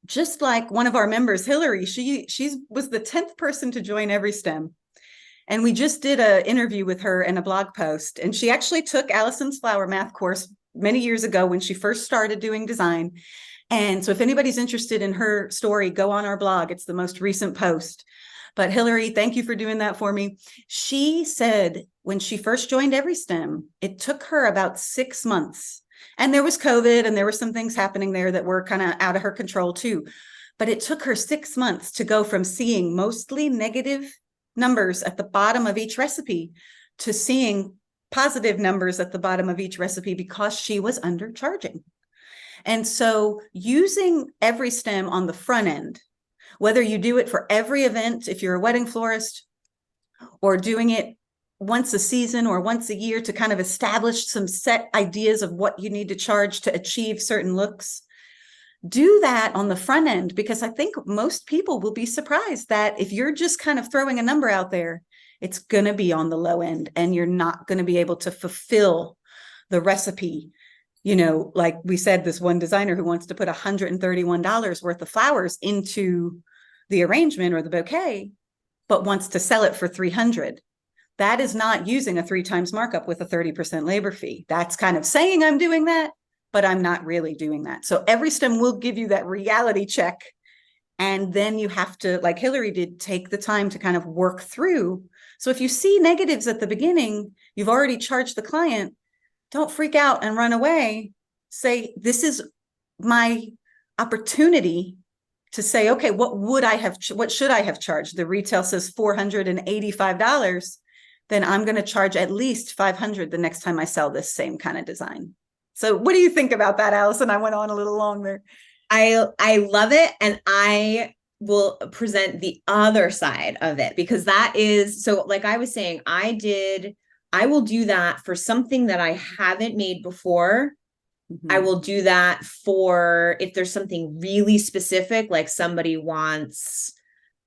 just like one of our members, Hillary, she was the 10th person to join EveryStem. And we just did an interview with her and a blog post. And she actually took Allison's flower math course many years ago when she first started doing design. And so if anybody's interested in her story, go on our blog. It's the most recent post. But Hillary, thank you for doing that for me. She said when she first joined EveryStem, it took her about 6 months. And there was COVID and there were some things happening there that were kind of out of her control too. But it took her 6 months to go from seeing mostly negative numbers at the bottom of each recipe to seeing positive numbers at the bottom of each recipe because she was undercharging. And so using EveryStem on the front end, whether you do it for every event, if you're a wedding florist, or doing it once a season or once a year to kind of establish some set ideas of what you need to charge to achieve certain looks, do that on the front end, because I think most people will be surprised that if you're just kind of throwing a number out there, it's going to be on the low end and you're not going to be able to fulfill the recipe. You know, like we said, this one designer who wants to put $131 worth of flowers into the arrangement or the bouquet, but wants to sell it for $300. That is not using a 3 times markup with a 30% labor fee. That's kind of saying I'm doing that, but I'm not really doing that. So EveryStem will give you that reality check. And then you have to, like Hillary did, take the time to kind of work through. So if you see negatives at the beginning, you've already charged the client, don't freak out and run away. Say, this is my opportunity to say, okay, what should I have charged? The retail says $485. Then I'm going to charge at least $500 the next time I sell this same kind of design. So what do you think about that, Alison? I went on a little long there. I love it. And I will present the other side of it, because that is, so like I was saying, I will do that for something that I haven't made before. Mm-hmm. I will do that for, if there's something really specific, like somebody wants,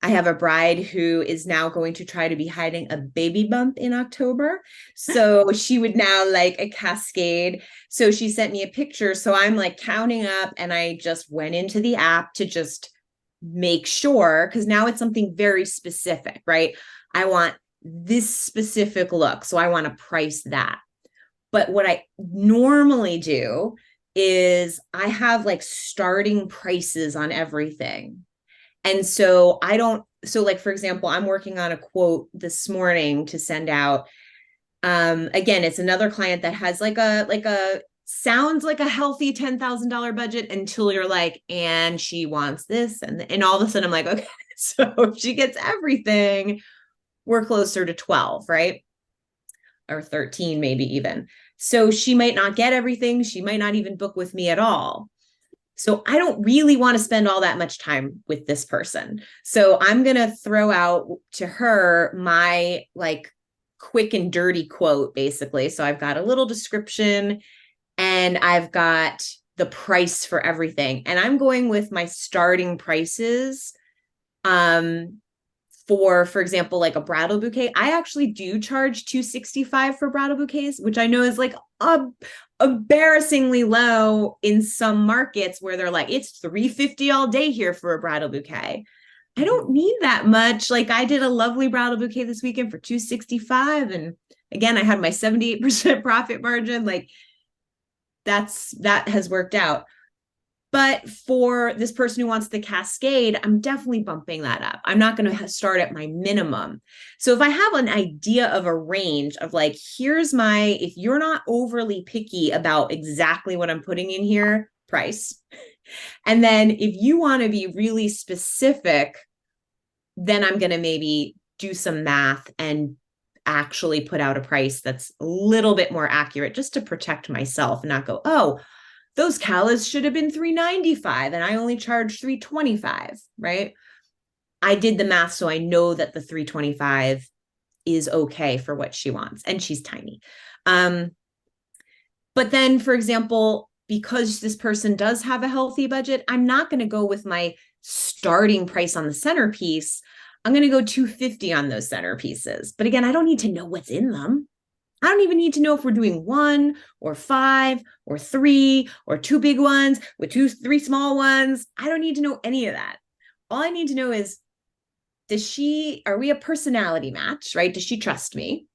I have a bride who is now going to try to be hiding a baby bump in October. So she would now like a cascade. So she sent me a picture. So I'm like counting up, and I just went into the app to just make sure, because now it's something very specific, right? I want this specific look. So I want to price that. But what I normally do is I have like starting prices on everything. And so like, for example, I'm working on a quote this morning to send out. Again, it's another client that has like a sounds like a healthy $10,000 budget until you're like, and she wants this. And all of a sudden I'm like, okay, so if she gets everything, we're closer to 12, right? Or 13, maybe even. So she might not get everything. She might not even book with me at all. So I don't really want to spend all that much time with this person. So I'm going to throw out to her my like quick and dirty quote, basically. So I've got a little description and I've got the price for everything. And I'm going with my starting prices. For example, like a bridal bouquet, I actually do charge $265 for bridal bouquets, which I know is like embarrassingly low in some markets where they're like, it's $350 all day here for a bridal bouquet. I don't need that much. Like I did a lovely bridal bouquet this weekend for $265. And again, I had my 78% profit margin. Like that has worked out. But for this person who wants the cascade, I'm definitely bumping that up. I'm not going to start at my minimum. So if I have an idea of a range of like, here's my, if you're not overly picky about exactly what I'm putting in here, price. And then if you want to be really specific, then I'm going to maybe do some math and actually put out a price that's a little bit more accurate, just to protect myself and not go, oh, those callas should have been $395 and I only charged $325, right? I did the math, so I know that the $325 is okay for what she wants, and she's tiny. But then, for example, because this person does have a healthy budget, I'm not going to go with my starting price on the centerpiece. I'm going to go $250 on those centerpieces. But again, I don't need to know what's in them. I don't even need to know if we're doing 1 or 5 or 3 or 2 big ones with 3 small ones. I don't need to know any of that. All I need to know is, are we a personality match, right? Does she trust me?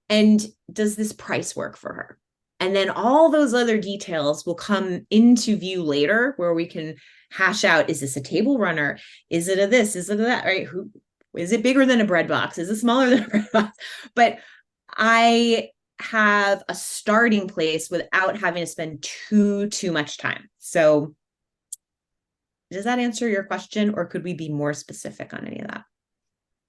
And does this price work for her? And then all those other details will come into view later, where we can hash out, is this a table runner? Is it a this? Is it a that, right? Is it bigger than a bread box? Is it smaller than a bread box? But I have a starting place without having to spend too much time. So Does that answer your question, or could we be more specific on any of that?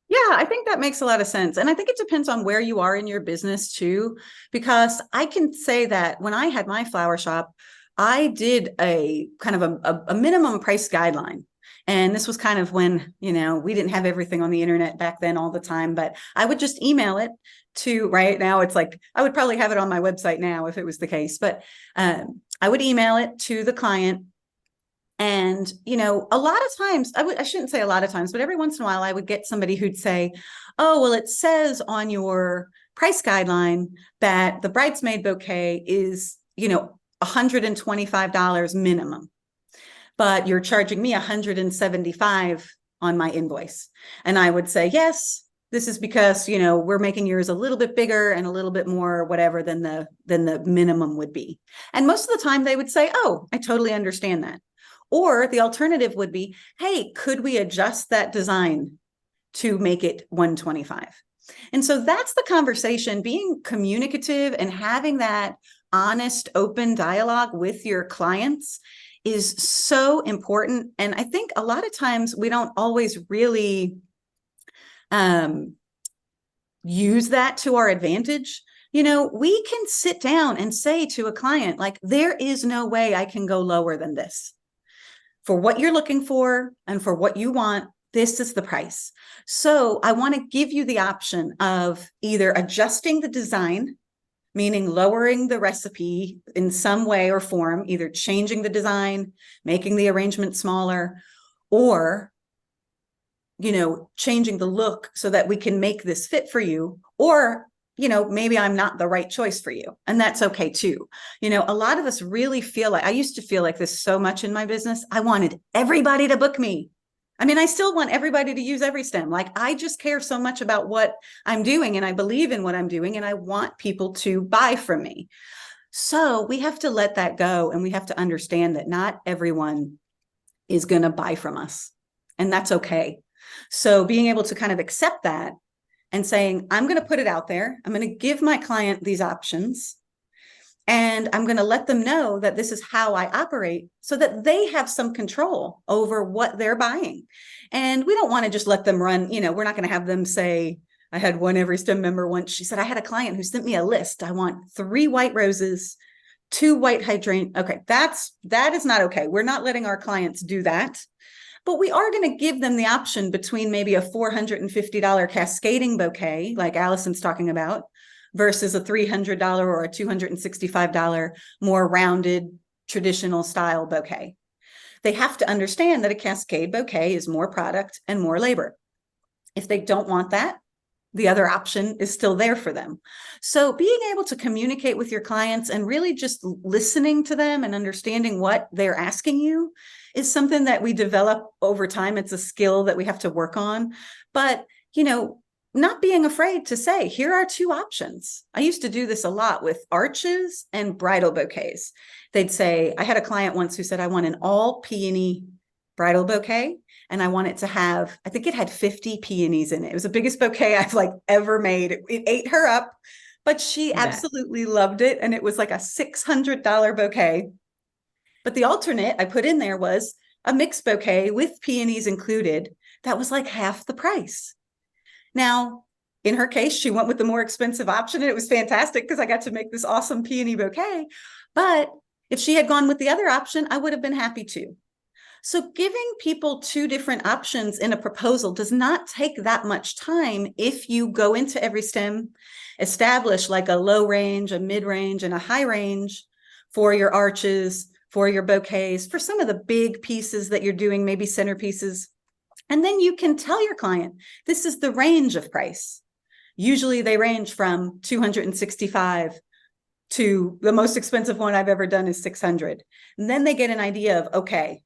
Yeah, I think that makes a lot of sense. And I think it depends on where you are in your business too, because I can say that when I had my flower shop, I did a kind of a minimum price guideline. And this was kind of when, we didn't have everything on the internet back then all the time, but I would just email it to, right now, it's like, I would probably have it on my website now if it was the case, but I would email it to the client. And, a lot of times, I shouldn't say a lot of times, but every once in a while I would get somebody who'd say, oh, well, it says on your price guideline that the bridesmaid bouquet is, $125 minimum, but you're charging me $175 on my invoice. And I would say, yes, this is because, we're making yours a little bit bigger and a little bit more whatever than the minimum would be. And most of the time they would say, oh, I totally understand that. Or the alternative would be, hey, could we adjust that design to make it 125? And so that's the conversation, being communicative and having that honest, open dialogue with your clients is so important. And I think a lot of times we don't always really use that to our advantage. We can sit down and say to a client, like, there is no way I can go lower than this. For what you're looking for and for what you want, this is the price. So I want to give you the option of either adjusting the design, meaning lowering the recipe in some way or form, either changing the design, making the arrangement smaller, or changing the look so that we can make this fit for you, or maybe I'm not the right choice for you. And that's okay too. A lot of us really feel like, I used to feel like this so much in my business. I wanted everybody to book me. I mean, I still want everybody to use EveryStem. Like, I just care so much about what I'm doing and I believe in what I'm doing and I want people to buy from me. So we have to let that go. And we have to understand that not everyone is going to buy from us. And that's okay. So being able to kind of accept that and saying, I'm going to put it out there. I'm going to give my client these options. And I'm going to let them know that this is how I operate so that they have some control over what they're buying. And we don't want to just let them run. We're not going to have them say, I had one EveryStem member once. She said, I had a client who sent me a list. I want 3 white roses, 2 white hydrangea. Okay, that is not okay. We're not letting our clients do that. But we are going to give them the option between maybe a $450 cascading bouquet, like Alison's talking about, versus a $300 or a $265 more rounded traditional style bouquet. They have to understand that a cascade bouquet is more product and more labor. If they don't want that, the other option is still there for them. So being able to communicate with your clients and really just listening to them and understanding what they're asking you is something that we develop over time. It's a skill that we have to work on. But, not being afraid to say, here are 2 options. I used to do this a lot with arches and bridal bouquets. They'd say, I had a client once who said, I want an all peony bridal bouquet. And I want it to have, I think it had 50 peonies in it. It was the biggest bouquet I've ever made. It ate her up, but she absolutely loved it. And it was like a $600 bouquet. But the alternate I put in there was a mixed bouquet with peonies included. That was like half the price. Now, in her case, she went with the more expensive option and it was fantastic because I got to make this awesome peony bouquet. But if she had gone with the other option, I would have been happy too. So giving people 2 different options in a proposal does not take that much time if you go into EveryStem, establish like a low range, a mid range, and a high range for your arches, for your bouquets, for some of the big pieces that you're doing, maybe centerpieces. And then you can tell your client, this is the range of price. Usually they range from $265 to the most expensive one I've ever done is $600. And then they get an idea of, okay,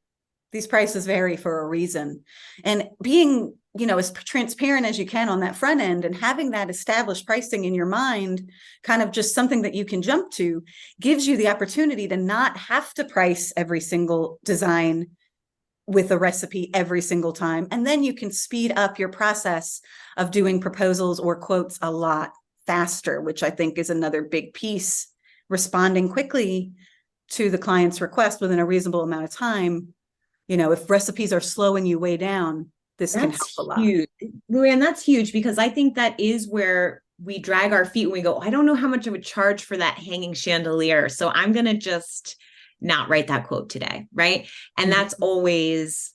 these prices vary for a reason. And being, as transparent as you can on that front end and having that established pricing in your mind, kind of just something that you can jump to, gives you the opportunity to not have to price every single design with a recipe every single time. And then you can speed up your process of doing proposals or quotes a lot faster, which I think is another big piece. Responding quickly to the client's request within a reasonable amount of time, if recipes are slowing you way down, this can help That's a lot. huge. Luann, that's huge because I think that is where we drag our feet when we go, I don't know how much I would charge for that hanging chandelier. So I'm going to just not write that quote today. Right. And that's always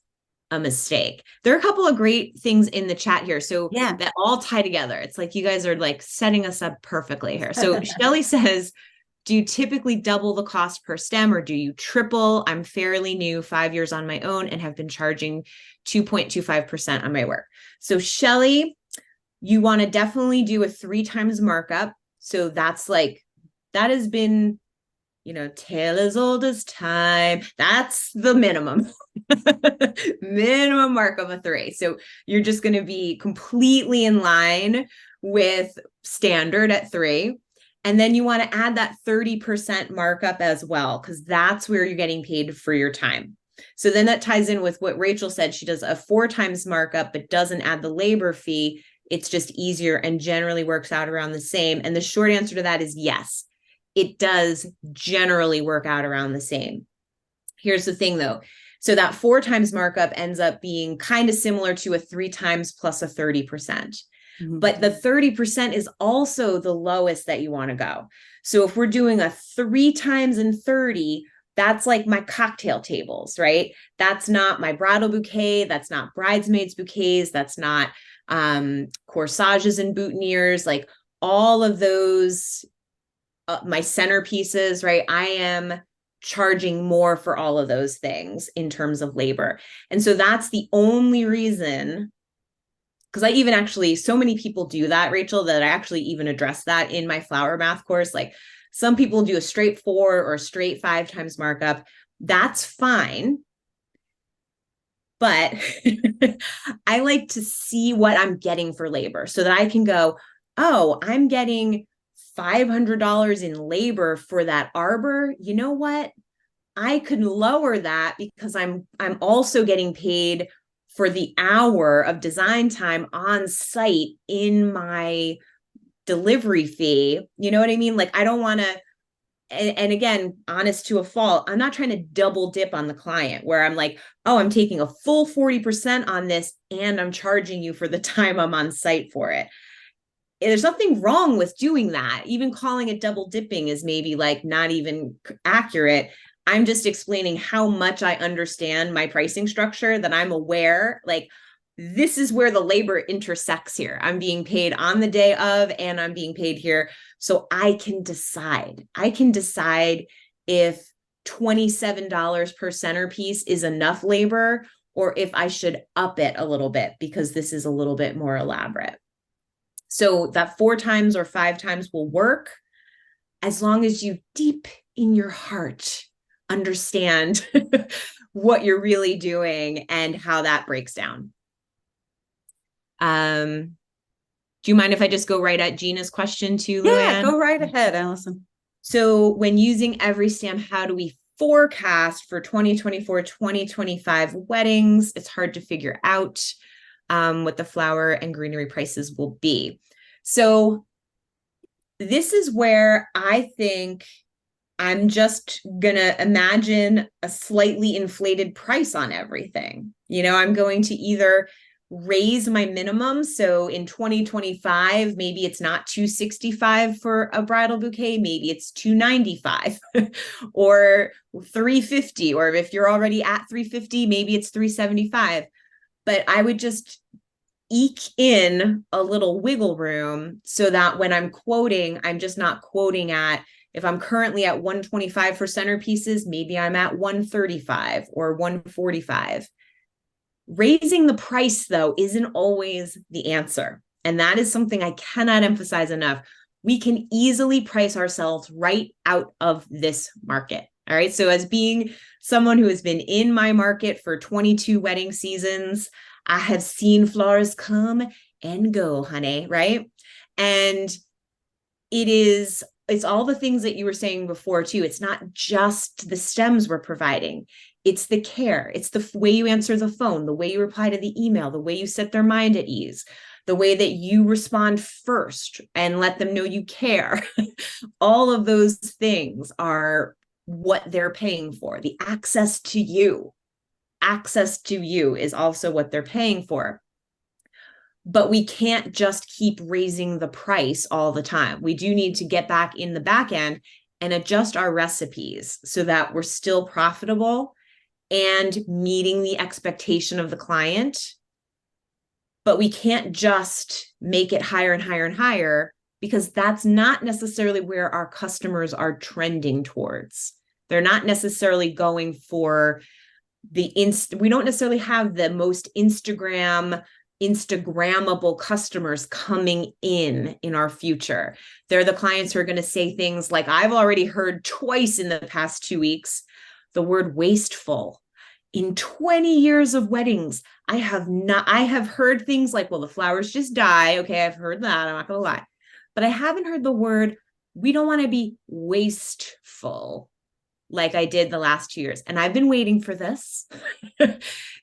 a mistake. There are a couple of great things in the chat here. So Yeah. that all tie together. It's like you guys are like setting us up perfectly here. So Shelly says, do you typically double the cost per stem or do you triple? I'm fairly new, 5 years on my own, and have been charging 2.25% on my work. So Shelly, you want to definitely do a 3 times markup. So that's like, that has been, tale as old as time. That's the minimum. Minimum mark of a 3. So you're just going to be completely in line with standard at 3. And then you want to add that 30% markup as well, because that's where you're getting paid for your time. So then that ties in with what Rachel said. She does a 4 times markup, but doesn't add the labor fee. It's just easier and generally works out around the same. And the short answer to that is yes, it does generally work out around the same. Here's the thing though. So that 4 times markup ends up being kind of similar to a 3 times plus a 30%. But the 30% is also the lowest that you want to go. So if we're doing a 3 times and 30, that's like my cocktail tables, right? That's not my bridal bouquet. That's not bridesmaids bouquets. That's not corsages and boutonnieres, like all of those, my centerpieces, right? I am charging more for all of those things in terms of labor. And so that's the only reason, because I even actually, so many people do that, Rachel, that I actually even address that in my flower math course. Like some people do a straight 4 or a straight 5 times markup. That's fine. But I like to see what I'm getting for labor so that I can go, oh, I'm getting $500 in labor for that arbor. You know what? I could lower that because I'm also getting paid for the hour of design time on site in my delivery fee. You know what I mean? Like I don't want to, and again, honest to a fault, I'm not trying to double dip on the client where I'm like, oh, I'm taking a full 40% on this and I'm charging you for the time I'm on site for it. There's nothing wrong with doing that. Even calling it double dipping is maybe like not even accurate. I'm just explaining how much I understand my pricing structure, that I'm aware, like this is where the labor intersects here. I'm being paid on the day of, and I'm being paid here. So I can decide. If $27 per centerpiece is enough labor, or if I should up it a little bit because this is a little bit more elaborate. So that 4 times or 5 times will work as long as you deep in your heart understand what you're really doing and how that breaks down. Do you mind if I just go right at Gina's question too, Luann? Yeah, go right ahead, Alison. So when using EveryStem, how do we forecast for 2024, 2025 weddings? It's hard to figure out what the flower and greenery prices will be. So this is where I think I'm just going to imagine a slightly inflated price on everything. I'm going to either raise my minimum. So in 2025, maybe it's not $265 for a bridal bouquet, maybe it's $295 or $350, or if you're already at $350, maybe it's $375. But I would just eke in a little wiggle room so that when I'm quoting, I'm just not quoting at, if I'm currently at 125 for centerpieces, maybe I'm at 135 or 145. Raising the price, though, isn't always the answer. And that is something I cannot emphasize enough. We can easily price ourselves right out of this market. All right. So as being someone who has been in my market for 22 wedding seasons, I have seen florists come and go, honey. Right. And it's all the things that you were saying before too. It's not just the stems we're providing. It's the care. It's the way you answer the phone, the way you reply to the email, the way you set their mind at ease, the way that you respond first and let them know you care. All of those things are what they're paying for, the access to you. access to you is also what they're paying for. But we can't just keep raising the price all the time. We do need to get back in the back end and adjust our recipes so that we're still profitable and meeting the expectation of the client. But we can't just make it higher and higher and higher, because that's not necessarily where our customers are trending towards. They're not necessarily going for we don't necessarily have the most Instagrammable customers coming in our future. They're the clients who are going to say things like, I've already heard twice in the past 2 weeks, the word wasteful. In 20 years of weddings, I have heard things like, well, the flowers just die. Okay, I've heard that. I'm not going to lie. But I haven't heard the word, we don't want to be wasteful, like I did the last 2 years. And I've been waiting for this.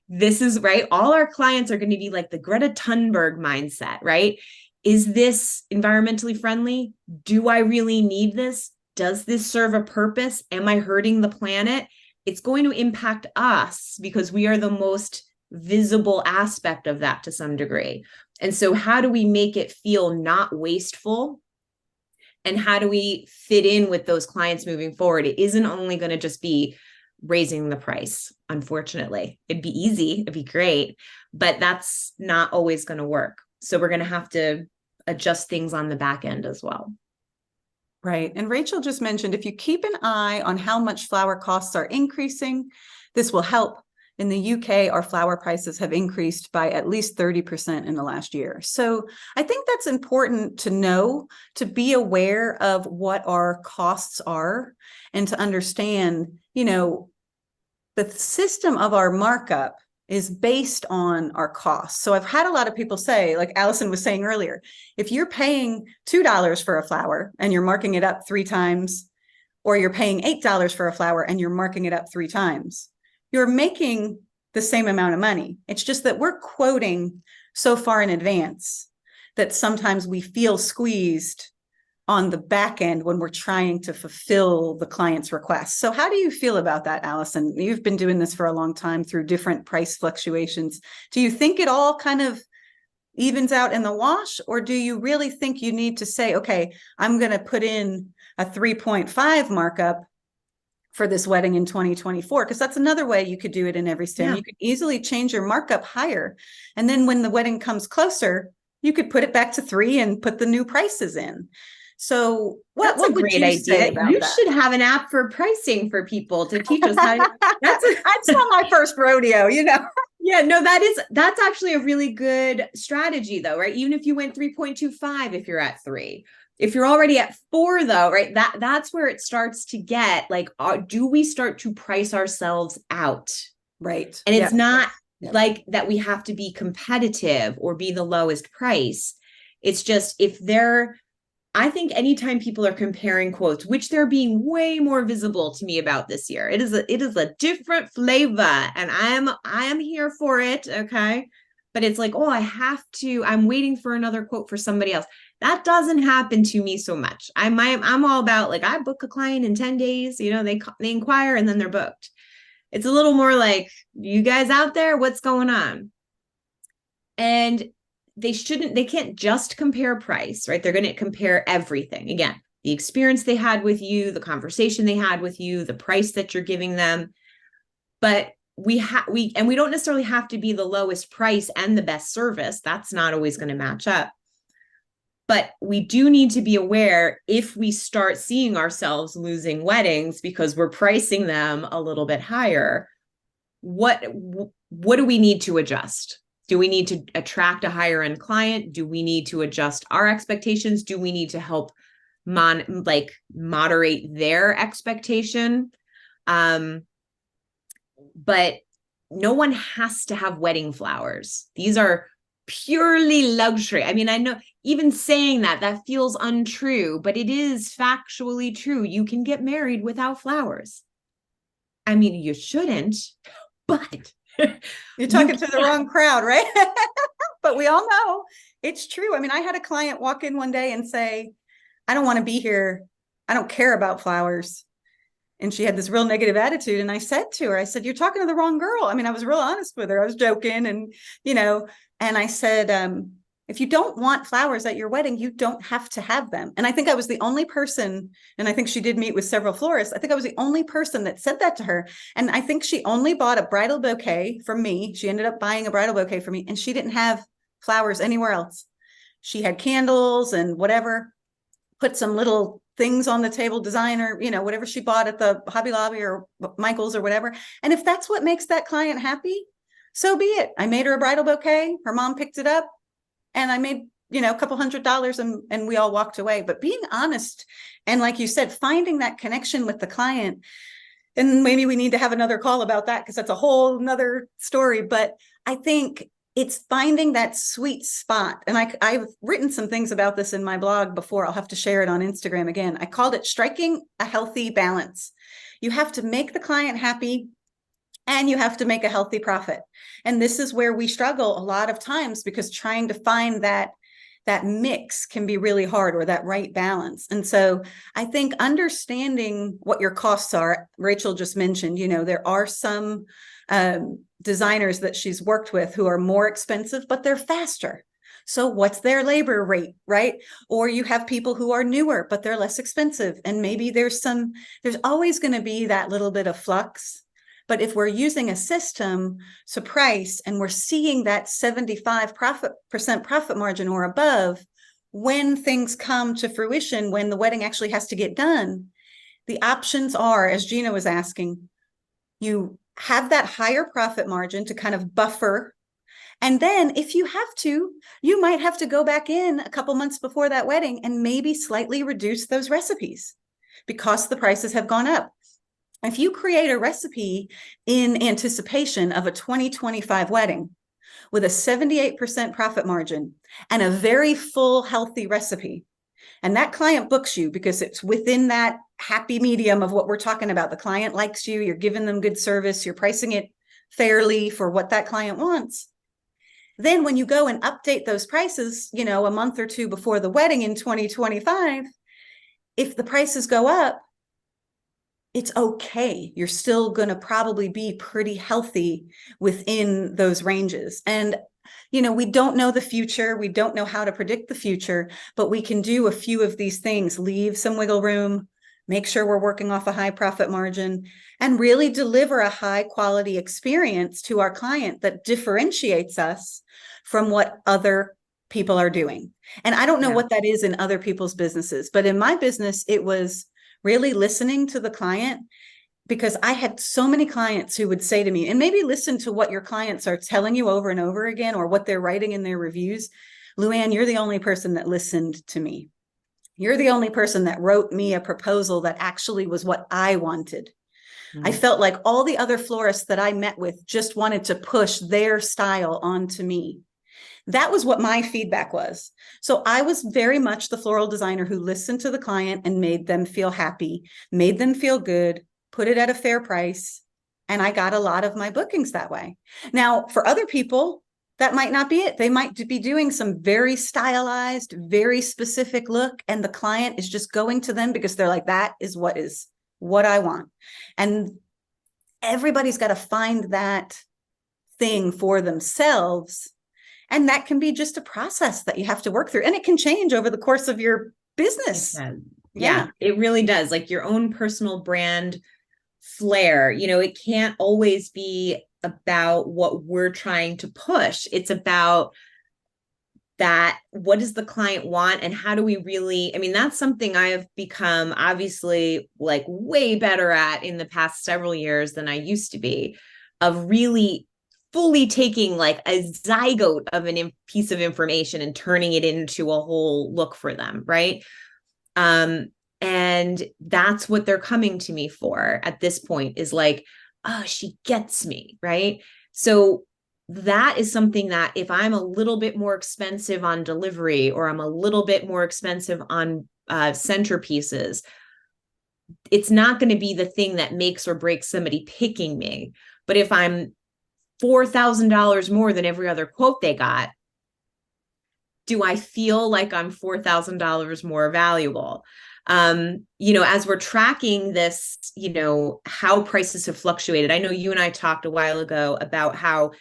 This is right. All our clients are going to be like the Greta Thunberg mindset, right? Is this environmentally friendly? Do I really need this? Does this serve a purpose? Am I hurting the planet? It's going to impact us because we are the most visible aspect of that to some degree. And so how do we make it feel not wasteful? And how do we fit in with those clients moving forward? It isn't only going to just be raising the price, unfortunately. It'd be easy, it'd be great, but that's not always going to work. So we're going to have to adjust things on the back end as well. Right. And Rachel just mentioned, if you keep an eye on how much flower costs are increasing, this will help. In the UK, our flower prices have increased by at least 30% in the last year. So I think that's important to know, to be aware of what our costs are and to understand, the system of our markup is based on our costs. So I've had a lot of people say, like Alison was saying earlier, if you're paying $2 for a flower and you're marking it up 3 times, or you're paying $8 for a flower and you're marking it up 3 times, you're making the same amount of money. It's just that we're quoting so far in advance that sometimes we feel squeezed on the back end when we're trying to fulfill the client's requests. So how do you feel about that, Alison? You've been doing this for a long time through different price fluctuations. Do you think it all kind of evens out in the wash, or do you really think you need to say, okay, I'm going to put in a 3.5 markup for this wedding in 2024, because that's another way you could do it in EveryStem. Yeah. You could easily change your markup higher. And then when the wedding comes closer, you could put it back to 3 and put the new prices in. So what would you say about you that? should have an app for pricing for people to teach us how to, that's not my first rodeo, Yeah, no, that's actually a really good strategy though, right? Even if you went 3.25, if you're at 3, if you're already at 4 though, right? That's where it starts to get like, do we start to price ourselves out? Right. And it's not like that we have to be competitive or be the lowest price. It's just I think anytime people are comparing quotes, which they're being way more visible to me about this year, it is a different flavor, and I am here for it. Okay. But it's like, I'm waiting for another quote for somebody else. That doesn't happen to me so much. I'm all about like, I book a client in 10 days, they inquire and then they're booked. It's a little more like, you guys out there, what's going on? And they can't just compare price, right? They're going to compare everything. Again, the experience they had with you, the conversation they had with you, the price that you're giving them. But we don't necessarily have to be the lowest price and the best service. That's not always going to match up. But we do need to be aware if we start seeing ourselves losing weddings because we're pricing them a little bit higher, what do we need to adjust? Do we need to attract a higher end client? Do we need to adjust our expectations? Do we need to help moderate their expectation? But no one has to have wedding flowers. These are purely luxury. I mean, I know even saying that feels untrue, but it is factually true. You can get married without flowers. I mean, you shouldn't, but you're talking to the wrong crowd, right? But we all know it's true. I mean, I had a client walk in one day and say, I don't want to be here. I don't care about flowers. And she had this real negative attitude. And I said to her, I said, you're talking to the wrong girl. I mean, I was real honest with her. I was joking and, and I said, if you don't want flowers at your wedding, you don't have to have them. And I think I was the only person, and I think she did meet with several florists. I think I was the only person that said that to her. And I think she only bought a bridal bouquet from me. She ended up buying a bridal bouquet for me, and she didn't have flowers anywhere else. She had candles and whatever, put some little things on the table, designer, whatever she bought at the Hobby Lobby or Michael's or whatever. And if that's what makes that client happy, so be it. I made her a bridal bouquet. Her mom picked it up. And I made, a couple $100 and we all walked away. But being honest, and like you said, finding that connection with the client, and maybe we need to have another call about that because that's a whole nother story. But I think it's finding that sweet spot. And I've written some things about this in my blog before. I'll have to share it on Instagram again. I called it striking a healthy balance. You have to make the client happy, and you have to make a healthy profit. And this is where we struggle a lot of times, because trying to find that mix can be really hard, or that right balance. And so I think understanding what your costs are, Rachel just mentioned, there are some designers that she's worked with who are more expensive, but they're faster. So what's their labor rate, right? Or you have people who are newer, but they're less expensive. And maybe there's always going to be that little bit of flux. But if we're using a system to price, and we're seeing that 75% profit margin or above, when things come to fruition, when the wedding actually has to get done, the options are, as Gina was asking, you have that higher profit margin to kind of buffer. And then if you have to, you might have to go back in a couple months before that wedding and maybe slightly reduce those recipes because the prices have gone up. If you create a recipe in anticipation of a 2025 wedding with a 78% profit margin and a very full, healthy recipe, and that client books you because it's within that happy medium of what we're talking about. The client likes you, you're giving them good service, you're pricing it fairly for what that client wants. Then when you go and update those prices, a month or two before the wedding in 2025, if the prices go up, it's okay. You're still going to probably be pretty healthy within those ranges. And, we don't know the future. We don't know how to predict the future, but we can do a few of these things, leave some wiggle room, make sure we're working off a high profit margin, and really deliver a high quality experience to our client that differentiates us from what other people are doing. And I don't know what that is in other people's businesses, but in my business, it was really listening to the client, because I had so many clients who would say to me, and maybe listen to what your clients are telling you over and over again, or what they're writing in their reviews. Luann, you're the only person that listened to me. You're the only person that wrote me a proposal that actually was what I wanted. I felt like all the other florists that I met with just wanted to push their style onto me. That was what my feedback was. So I was very much the floral designer who listened to the client and made them feel happy, made them feel good, put it at a fair price. And I got a lot of my bookings that way. Now, for other people, that might not be it. They might be doing some very stylized, very specific look, and the client is just going to them because they're like, that is what I want. And everybody's got to find that thing for themselves. And that can be just a process that you have to work through. And it can change over the course of your business. Yeah, it really does. Like your own personal brand flair, it can't always be about what we're trying to push. It's about that. What does the client want? And how do we really, that's something I've become obviously like way better at in the past several years than I used to be, of really fully taking like a zygote of piece of information and turning it into a whole look for them. Right. And that's what they're coming to me for at this point, is like, oh, she gets me. Right. So that is something that if I'm a little bit more expensive on delivery, or I'm a little bit more expensive on centerpieces, it's not going to be the thing that makes or breaks somebody picking me. But if I'm $4,000 more than every other quote they got, do I feel like I'm $4,000 more valuable? As we're tracking this, how prices have fluctuated. I know you and I talked a while ago about how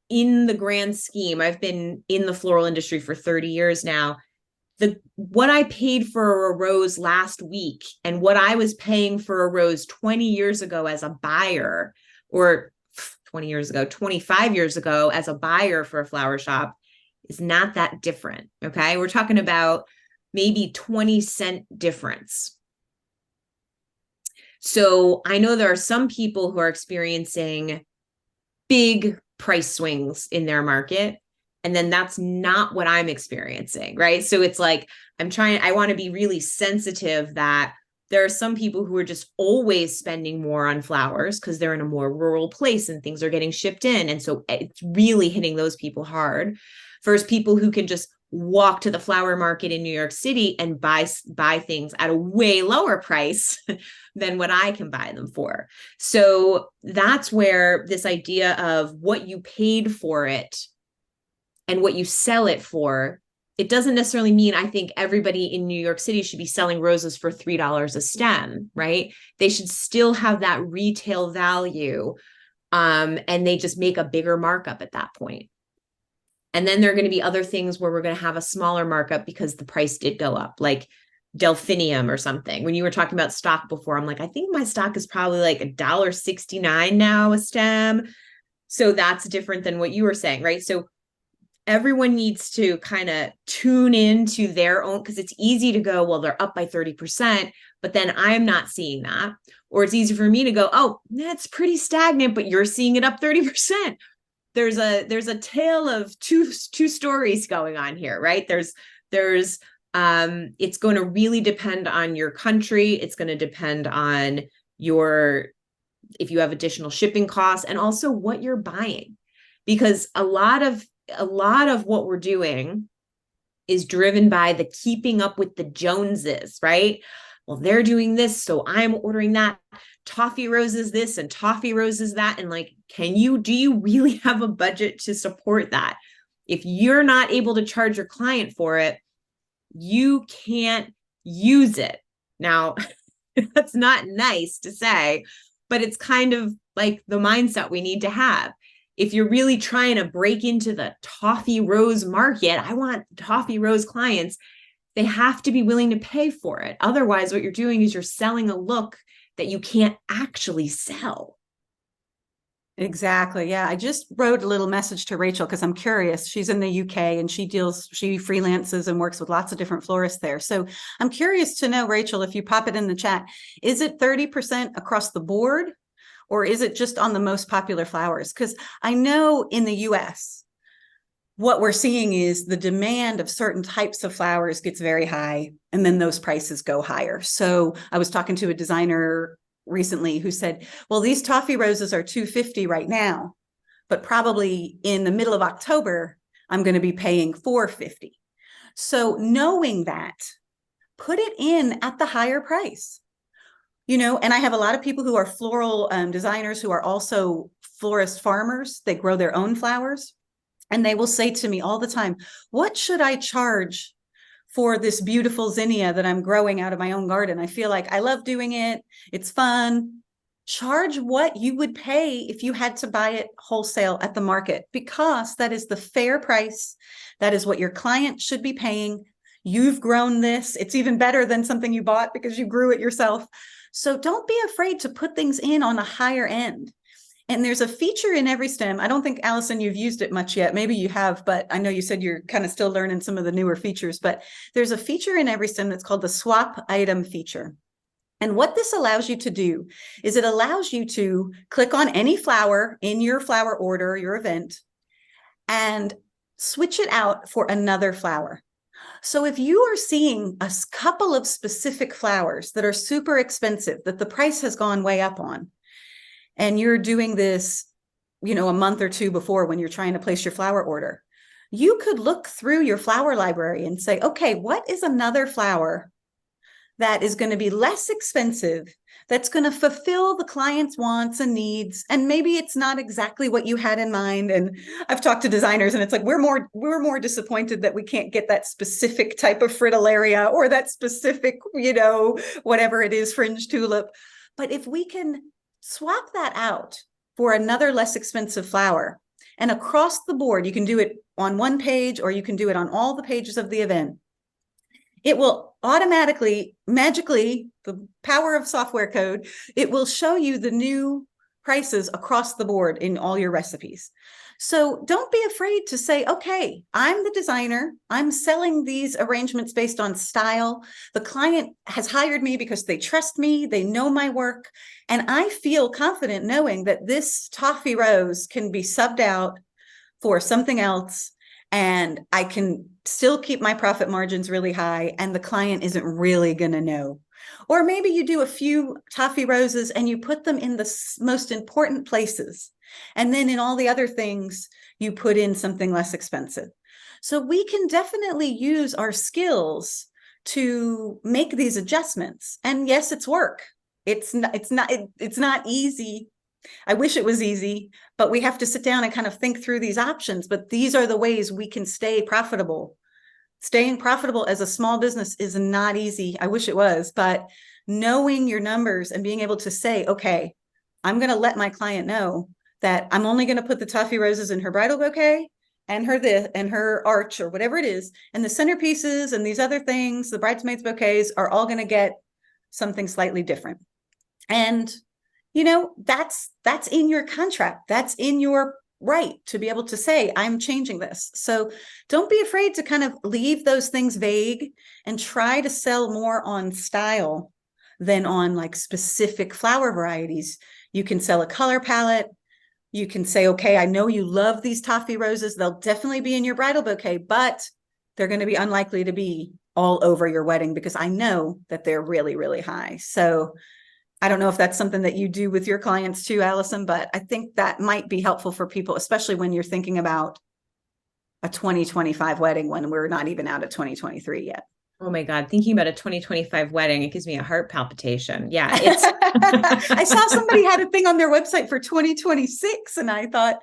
in the grand scheme, I've been in the floral industry for 30 years now. What I paid for a rose last week and what I was paying for a rose 20 years ago as a buyer, or 20 years ago, 25 years ago as a buyer for a flower shop, is not that different. Okay. We're talking about maybe 20-cent difference. So I know there are some people who are experiencing big price swings in their market. And then that's not what I'm experiencing, right? So it's like, I want to be really sensitive that there are some people who are just always spending more on flowers because they're in a more rural place and things are getting shipped in. And so it's really hitting those people hard. Versus people who can just walk to the flower market in New York City and buy things at a way lower price than what I can buy them for. So that's where this idea of what you paid for it and what you sell it for, it doesn't necessarily mean I think everybody in New York City should be selling roses for $3 a stem, right? They should still have that retail value, and they just make a bigger markup at that point. And then there are going to be other things where we're going to have a smaller markup because the price did go up, like delphinium or something. When you were talking about stock before, I'm like, I think my stock is probably like $1.69 now a stem. So that's different than what you were saying, right? So everyone needs to kind of tune into their own, because it's easy to go, well, they're up by 30%, but then I'm not seeing that. Or it's easy for me to go, oh, that's pretty stagnant, but you're seeing it up 30%. There's a tale of two stories going on here, right? It's going to really depend on your country. It's going to depend on if you have additional shipping costs, and also what you're buying, because a lot of what we're doing is driven by the keeping up with the Joneses, right? Well, they're doing this, so I'm ordering that. Toffee roses this and toffee roses that. And like, do you really have a budget to support that? If you're not able to charge your client for it, you can't use it. Now, that's not nice to say, but it's kind of like the mindset we need to have. If you're really trying to break into the toffee rose market, I want toffee rose clients, they have to be willing to pay for it. Otherwise, what you're doing is you're selling a look that you can't actually sell. Exactly. Yeah. I just wrote a little message to Rachel because I'm curious. She's in the UK and she freelances and works with lots of different florists there. So I'm curious to know, Rachel, if you pop it in the chat, is it 30% across the board, or is it just on the most popular flowers? Because I know in the US, what we're seeing is the demand of certain types of flowers gets very high, and then those prices go higher. So I was talking to a designer recently who said, well, these toffee roses are $250 right now, but probably in the middle of October, I'm going to be paying $450. So knowing that, put it in at the higher price. And I have a lot of people who are floral designers who are also florist farmers. They grow their own flowers. And they will say to me all the time, what should I charge for this beautiful zinnia that I'm growing out of my own garden? I feel like I love doing it. It's fun. Charge what you would pay if you had to buy it wholesale at the market, because that is the fair price. That is what your client should be paying. You've grown this. It's even better than something you bought because you grew it yourself. So don't be afraid to put things in on a higher end. And there's a feature in EveryStem. I don't think, Alison, you've used it much yet. Maybe you have, but I know you said you're kind of still learning some of the newer features. But there's a feature in EveryStem that's called the swap item feature. And what this allows you to do is it allows you to click on any flower in your flower order, your event, and switch it out for another flower. So if you are seeing a couple of specific flowers that are super expensive, that the price has gone way up on, and you're doing this, a month or two before when you're trying to place your flower order, you could look through your flower library and say, okay, what is another flower that is going to be less expensive, that's going to fulfill the client's wants and needs. And maybe it's not exactly what you had in mind. And I've talked to designers and it's like, we're more disappointed that we can't get that specific type of fritillaria or that specific, whatever it is, fringe tulip. But if we can swap that out for another less expensive flower, and across the board, you can do it on one page or you can do it on all the pages of the event, it will automatically, magically, the power of software code, it will show you the new prices across the board in all your recipes. So don't be afraid to say, okay, I'm the designer. I'm selling these arrangements based on style. The client has hired me because they trust me. They know my work. And I feel confident knowing that this toffee rose can be subbed out for something else. And I can still keep my profit margins really high, and the client isn't really going to know. Or maybe you do a few toffee roses and you put them in the most important places. And then in all the other things, you put in something less expensive. So we can definitely use our skills to make these adjustments. And yes, it's work. It's not easy. I wish it was easy, but we have to sit down and kind of think through these options. But these are the ways we can stay profitable. Staying profitable as a small business is not easy. I wish it was, but knowing your numbers and being able to say, okay, I'm going to let my client know that I'm only going to put the toffee roses in her bridal bouquet and her arch or whatever it is. And the centerpieces and these other things, the bridesmaids bouquets, are all going to get something slightly different. And that's in your contract. That's in your right to be able to say, I'm changing this. So don't be afraid to kind of leave those things vague and try to sell more on style than on like specific flower varieties. You can sell a color palette. You can say, okay, I know you love these toffee roses. They'll definitely be in your bridal bouquet, but they're going to be unlikely to be all over your wedding because I know that they're really, really high. So I don't know if that's something that you do with your clients too, Alison, but I think that might be helpful for people, especially when you're thinking about a 2025 wedding when we're not even out of 2023 yet. Oh my God, thinking about a 2025 wedding, it gives me a heart palpitation. Yeah. I saw somebody had a thing on their website for 2026 and I thought,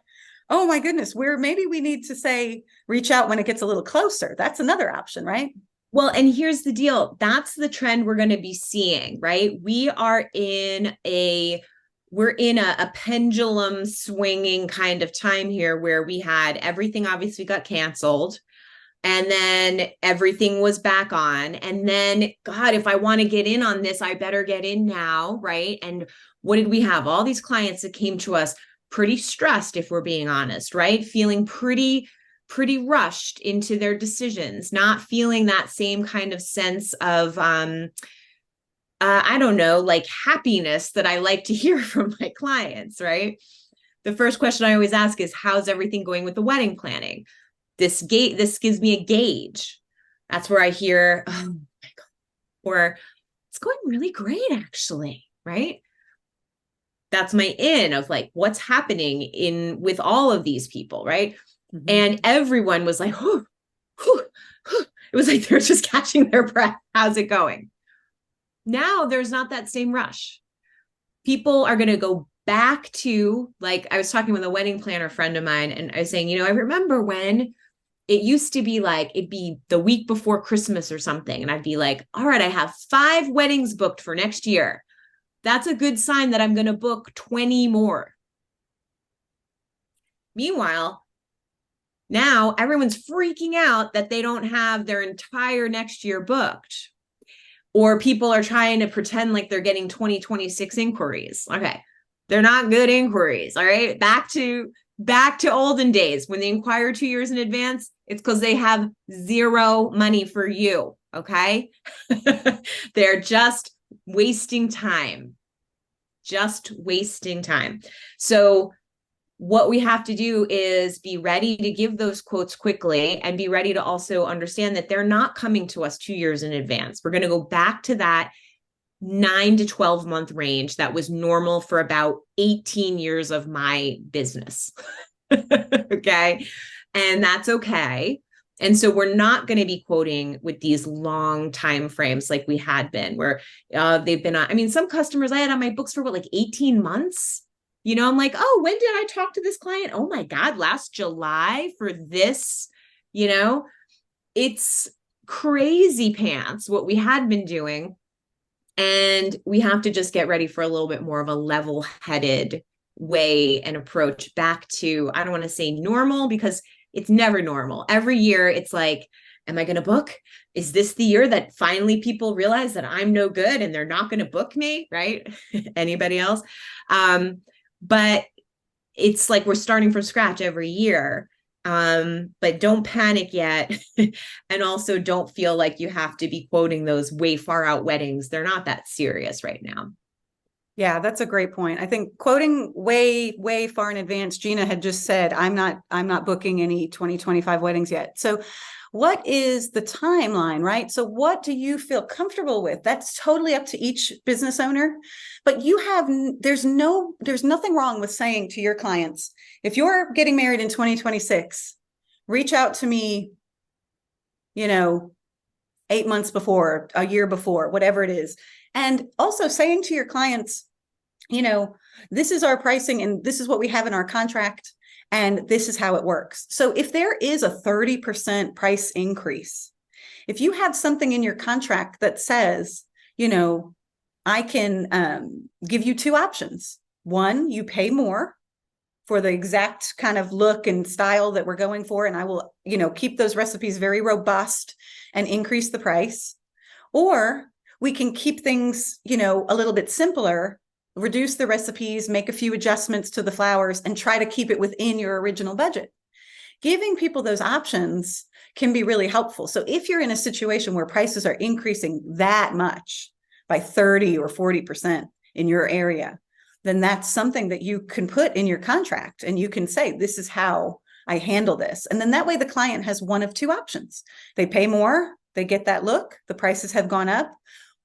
oh my goodness, maybe we need to say, reach out when it gets a little closer. That's another option, right? Well, and here's the deal. That's the trend we're going to be seeing, right? We're in a pendulum swinging kind of time here where we had everything obviously got canceled and then everything was back on. And then, God, if I want to get in on this, I better get in now, right? And what did we have? All these clients that came to us pretty stressed, if we're being honest, right? Feeling pretty rushed into their decisions, not feeling that same kind of sense of, I don't know, like happiness that I like to hear from my clients, right? The first question I always ask is, how's everything going with the wedding planning? This gives me a gauge. That's where I hear, oh my God, or it's going really great, actually, right? That's my in of like, what's happening with all of these people, right? Mm-hmm. And everyone was like, whew, whew, whew. It was like they're just catching their breath. How's it going? Now there's not that same rush. People are going to go back to, like, I was talking with a wedding planner friend of mine, and I was saying, I remember when it used to be like, it'd be the week before Christmas or something. And I'd be like, all right, I have 5 weddings booked for next year. That's a good sign that I'm going to book 20 more. Meanwhile, now everyone's freaking out that they don't have their entire next year booked. Or people are trying to pretend like they're getting 2026 inquiries. Okay. They're not good inquiries. All right. Back to olden days when they inquire 2 years in advance, it's because they have zero money for you. Okay. They're just wasting time. So what we have to do is be ready to give those quotes quickly and be ready to also understand that they're not coming to us 2 years in advance. We're going to go back to that 9 to 12 month range that was normal for about 18 years of my business. Okay. And that's okay. And so we're not going to be quoting with these long time frames like we had been, where they've been on. I mean, some customers I had on my books for what, like 18 months. You know, I'm like, oh, when did I talk to this client? Oh my God, last July for this, you know, it's crazy pants what we had been doing. And we have to just get ready for a little bit more of a level-headed way and approach back to, I don't want to say normal, because it's never normal. Every year it's like, am I going to book? Is this the year that finally people realize that I'm no good and they're not going to book me, right? Anybody else? But it's like we're starting from scratch every year. But don't panic yet. And also don't feel like you have to be quoting those way far out weddings. They're not that serious right now. Yeah, that's a great point. I think quoting way, way far in advance, Gina had just said, I'm not booking any 2025 weddings yet. So what is the timeline, right? So what do you feel comfortable with? That's totally up to each business owner. But there's nothing wrong with saying to your clients, if you're getting married in 2026, reach out to me, 8 months before, a year before, whatever it is. And also saying to your clients, this is our pricing and this is what we have in our contract and this is how it works. So if there is a 30% price increase, if you have something in your contract that says, I can give you two options. One, you pay more for the exact kind of look and style that we're going for, and I will, keep those recipes very robust and increase the price. Or we can keep things, a little bit simpler, reduce the recipes, make a few adjustments to the flowers, and try to keep it within your original budget. Giving people those options can be really helpful. So if you're in a situation where prices are increasing that much by 30 or 40% in your area, then that's something that you can put in your contract and you can say, this is how I handle this. And then that way the client has one of two options. They pay more, they get that look, the prices have gone up,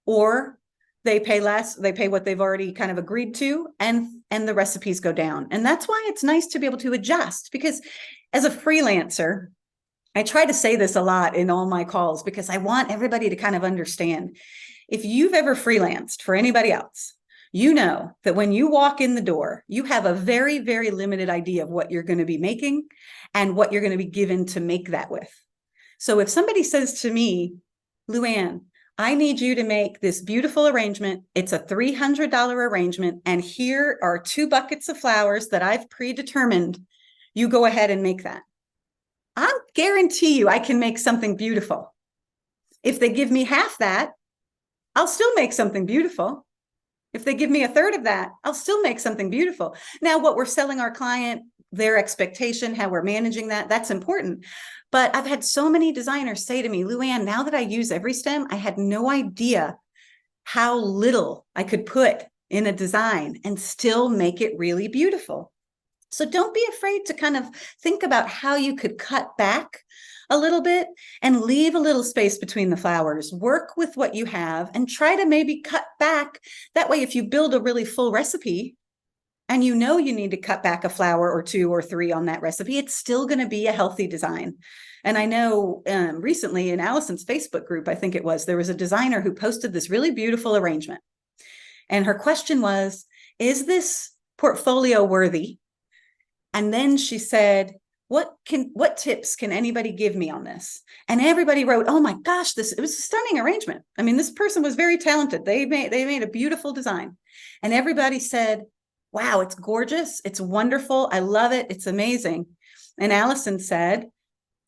or they pay less, they pay what they've already kind of agreed to, and the recipes go down. And that's why it's nice to be able to adjust, because as a freelancer, I try to say this a lot in all my calls because I want everybody to kind of understand. If you've ever freelanced for anybody else, you know that when you walk in the door, you have a very, very limited idea of what you're going to be making and what you're going to be given to make that with. So if somebody says to me, Luann, I need you to make this beautiful arrangement. It's a $300 arrangement. And here are 2 buckets of flowers that I've predetermined. You go ahead and make that. I guarantee you I can make something beautiful. If they give me half that, I'll still make something beautiful. If they give me a third of that, I'll still make something beautiful. Now, what we're selling our client, their expectation, how we're managing that, that's important. But I've had so many designers say to me, Luann, now that I use EveryStem, I had no idea how little I could put in a design and still make it really beautiful. So don't be afraid to kind of think about how you could cut back a little bit and leave a little space between the flowers. Work with what you have and try to maybe cut back. That way, if you build a really full recipe and you need to cut back a flower or 2 or 3 on that recipe, it's still going to be a healthy design. And I know recently in Alison's Facebook group, I think it was, there was a designer who posted this really beautiful arrangement. And her question was, is this portfolio worthy? And then she said, what tips can anybody give me on this? And everybody wrote, oh my gosh, it was a stunning arrangement. I mean, this person was very talented. They made a beautiful design. And everybody said, wow, it's gorgeous. It's wonderful. I love it. It's amazing. And Alison said,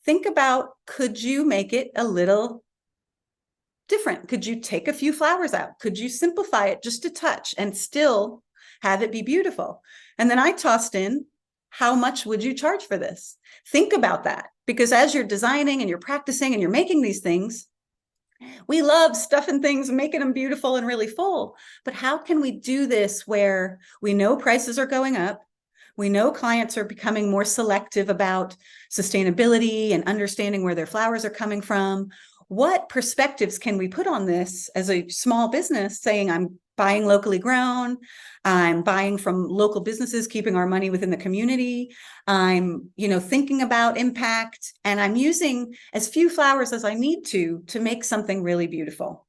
think about, could you make it a little different? Could you take a few flowers out? Could you simplify it just a touch and still have it be beautiful? And then I tossed in, how much would you charge for this? Think about that, because as you're designing and you're practicing and you're making these things, we love stuffing things, making them beautiful and really full. But how can we do this where we know prices are going up? We know clients are becoming more selective about sustainability and understanding where their flowers are coming from. What perspectives can we put on this as a small business saying, I'm buying locally grown. I'm buying from local businesses, keeping our money within the community. I'm, thinking about impact, and I'm using as few flowers as I need to make something really beautiful.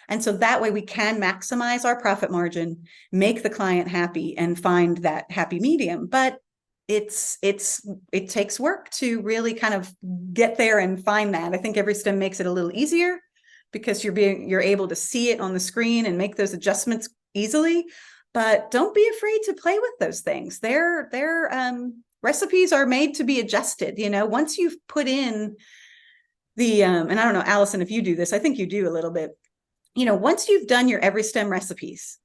And so that way we can maximize our profit margin, make the client happy, and find that happy medium. But it takes work to really kind of get there and find that. I think EveryStem makes it a little easier because you're able to see it on the screen and make those adjustments easily. But don't be afraid to play with those things. Their recipes are made to be adjusted. Once you've put in the and I don't know, Alison, if you do this, I think you do a little bit. Once you've done your EveryStem recipes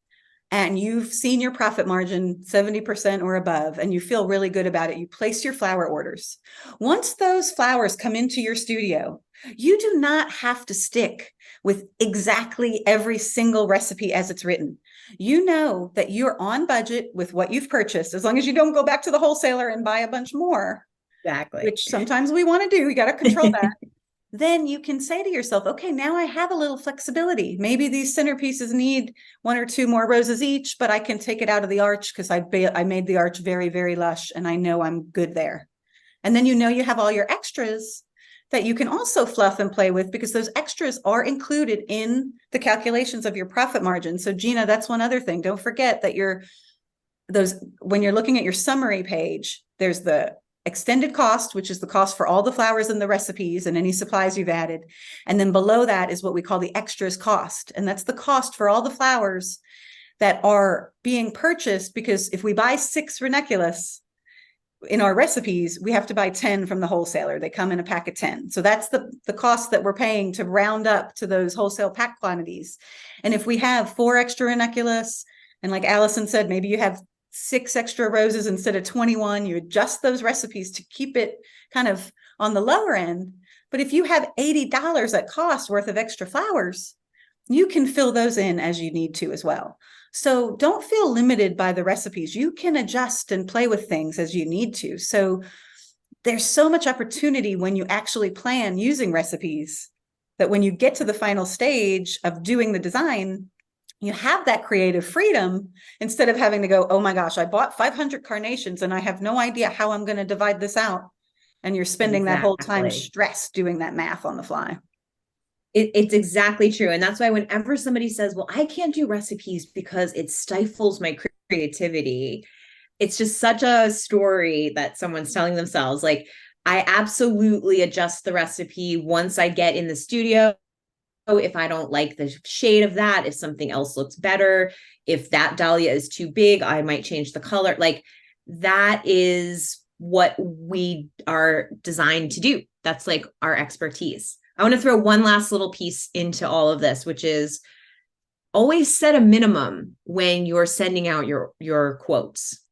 and you've seen your profit margin 70% or above, and you feel really good about it, you place your flower orders. Once those flowers come into your studio, you do not have to stick with exactly every single recipe as it's written. You know that you're on budget with what you've purchased, as long as you don't go back to the wholesaler and buy a bunch more. Exactly. Which sometimes we want to do. We got to control that. Then you can say to yourself, okay, now I have a little flexibility. Maybe these centerpieces need 1 or 2 more roses each, but I can take it out of the arch because I made the arch very, very lush, and I know I'm good there. And then you have all your extras that you can also fluff and play with, because those extras are included in the calculations of your profit margin. So Gina, that's one other thing. Don't forget that when you're looking at your summary page, there's the extended cost, which is the cost for all the flowers and the recipes and any supplies you've added. And then below that is what we call the extras cost. And that's the cost for all the flowers that are being purchased, because if we buy 6 ranunculus in our recipes, we have to buy 10 from the wholesaler. They come in a pack of 10. So that's the cost that we're paying to round up to those wholesale pack quantities. And if we have 4 extra ranunculus, and like Alison said, maybe you have 6 extra roses instead of 21, you adjust those recipes to keep it kind of on the lower end. But if you have $80 at cost worth of extra flowers, you can fill those in as you need to as well. So don't feel limited by the recipes. You can adjust and play with things as you need to. So there's so much opportunity when you actually plan using recipes, that when you get to the final stage of doing the design, you have that creative freedom, instead of having to go, oh my gosh, I bought 500 carnations and I have no idea how I'm going to divide this out. And you're spending that whole time stressed doing that math on the fly. It's exactly true. And that's why whenever somebody says, well, I can't do recipes because it stifles my creativity, it's just such a story that someone's telling themselves. Like, I absolutely adjust the recipe once I get in the studio. If I don't like the shade of that, if something else looks better, if that dahlia is too big, I might change the color. Like, that is what we are designed to do. That's like our expertise. I want to throw one last little piece into all of this, which is always set a minimum when you're sending out your quotes.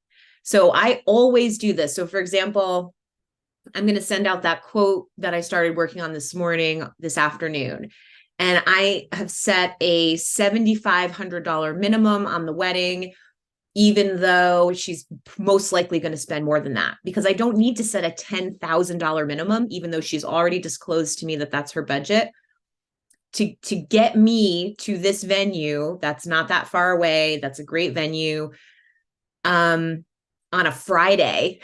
So I always do this. So for example, I'm going to send out that quote that I started working on this afternoon. And I have set a $7,500 minimum on the wedding, even though she's most likely going to spend more than that, because I don't need to set a $10,000 minimum, even though she's already disclosed to me that that's her budget, to get me to this venue that's not that far away. That's a great venue. On a Friday,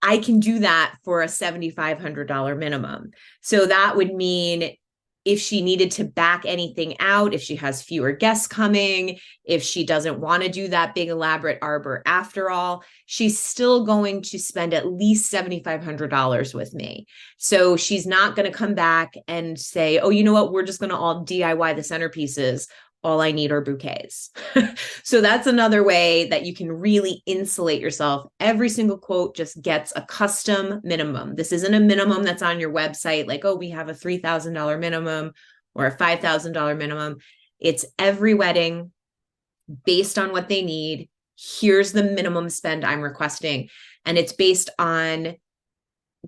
I can do that for a $7,500 minimum. So that would mean if she needed to back anything out, if she has fewer guests coming, if she doesn't want to do that big elaborate arbor after all, she's still going to spend at least $7,500 with me. So she's not going to come back and say, oh, you know what, we're just going to all DIY the centerpieces. All I need are bouquets. So that's another way that you can really insulate yourself. Every single quote just gets a custom minimum. This isn't a minimum that's on your website, like, oh, we have a $3,000 minimum or a $5,000 minimum. It's every wedding based on what they need. Here's the minimum spend I'm requesting. And it's based on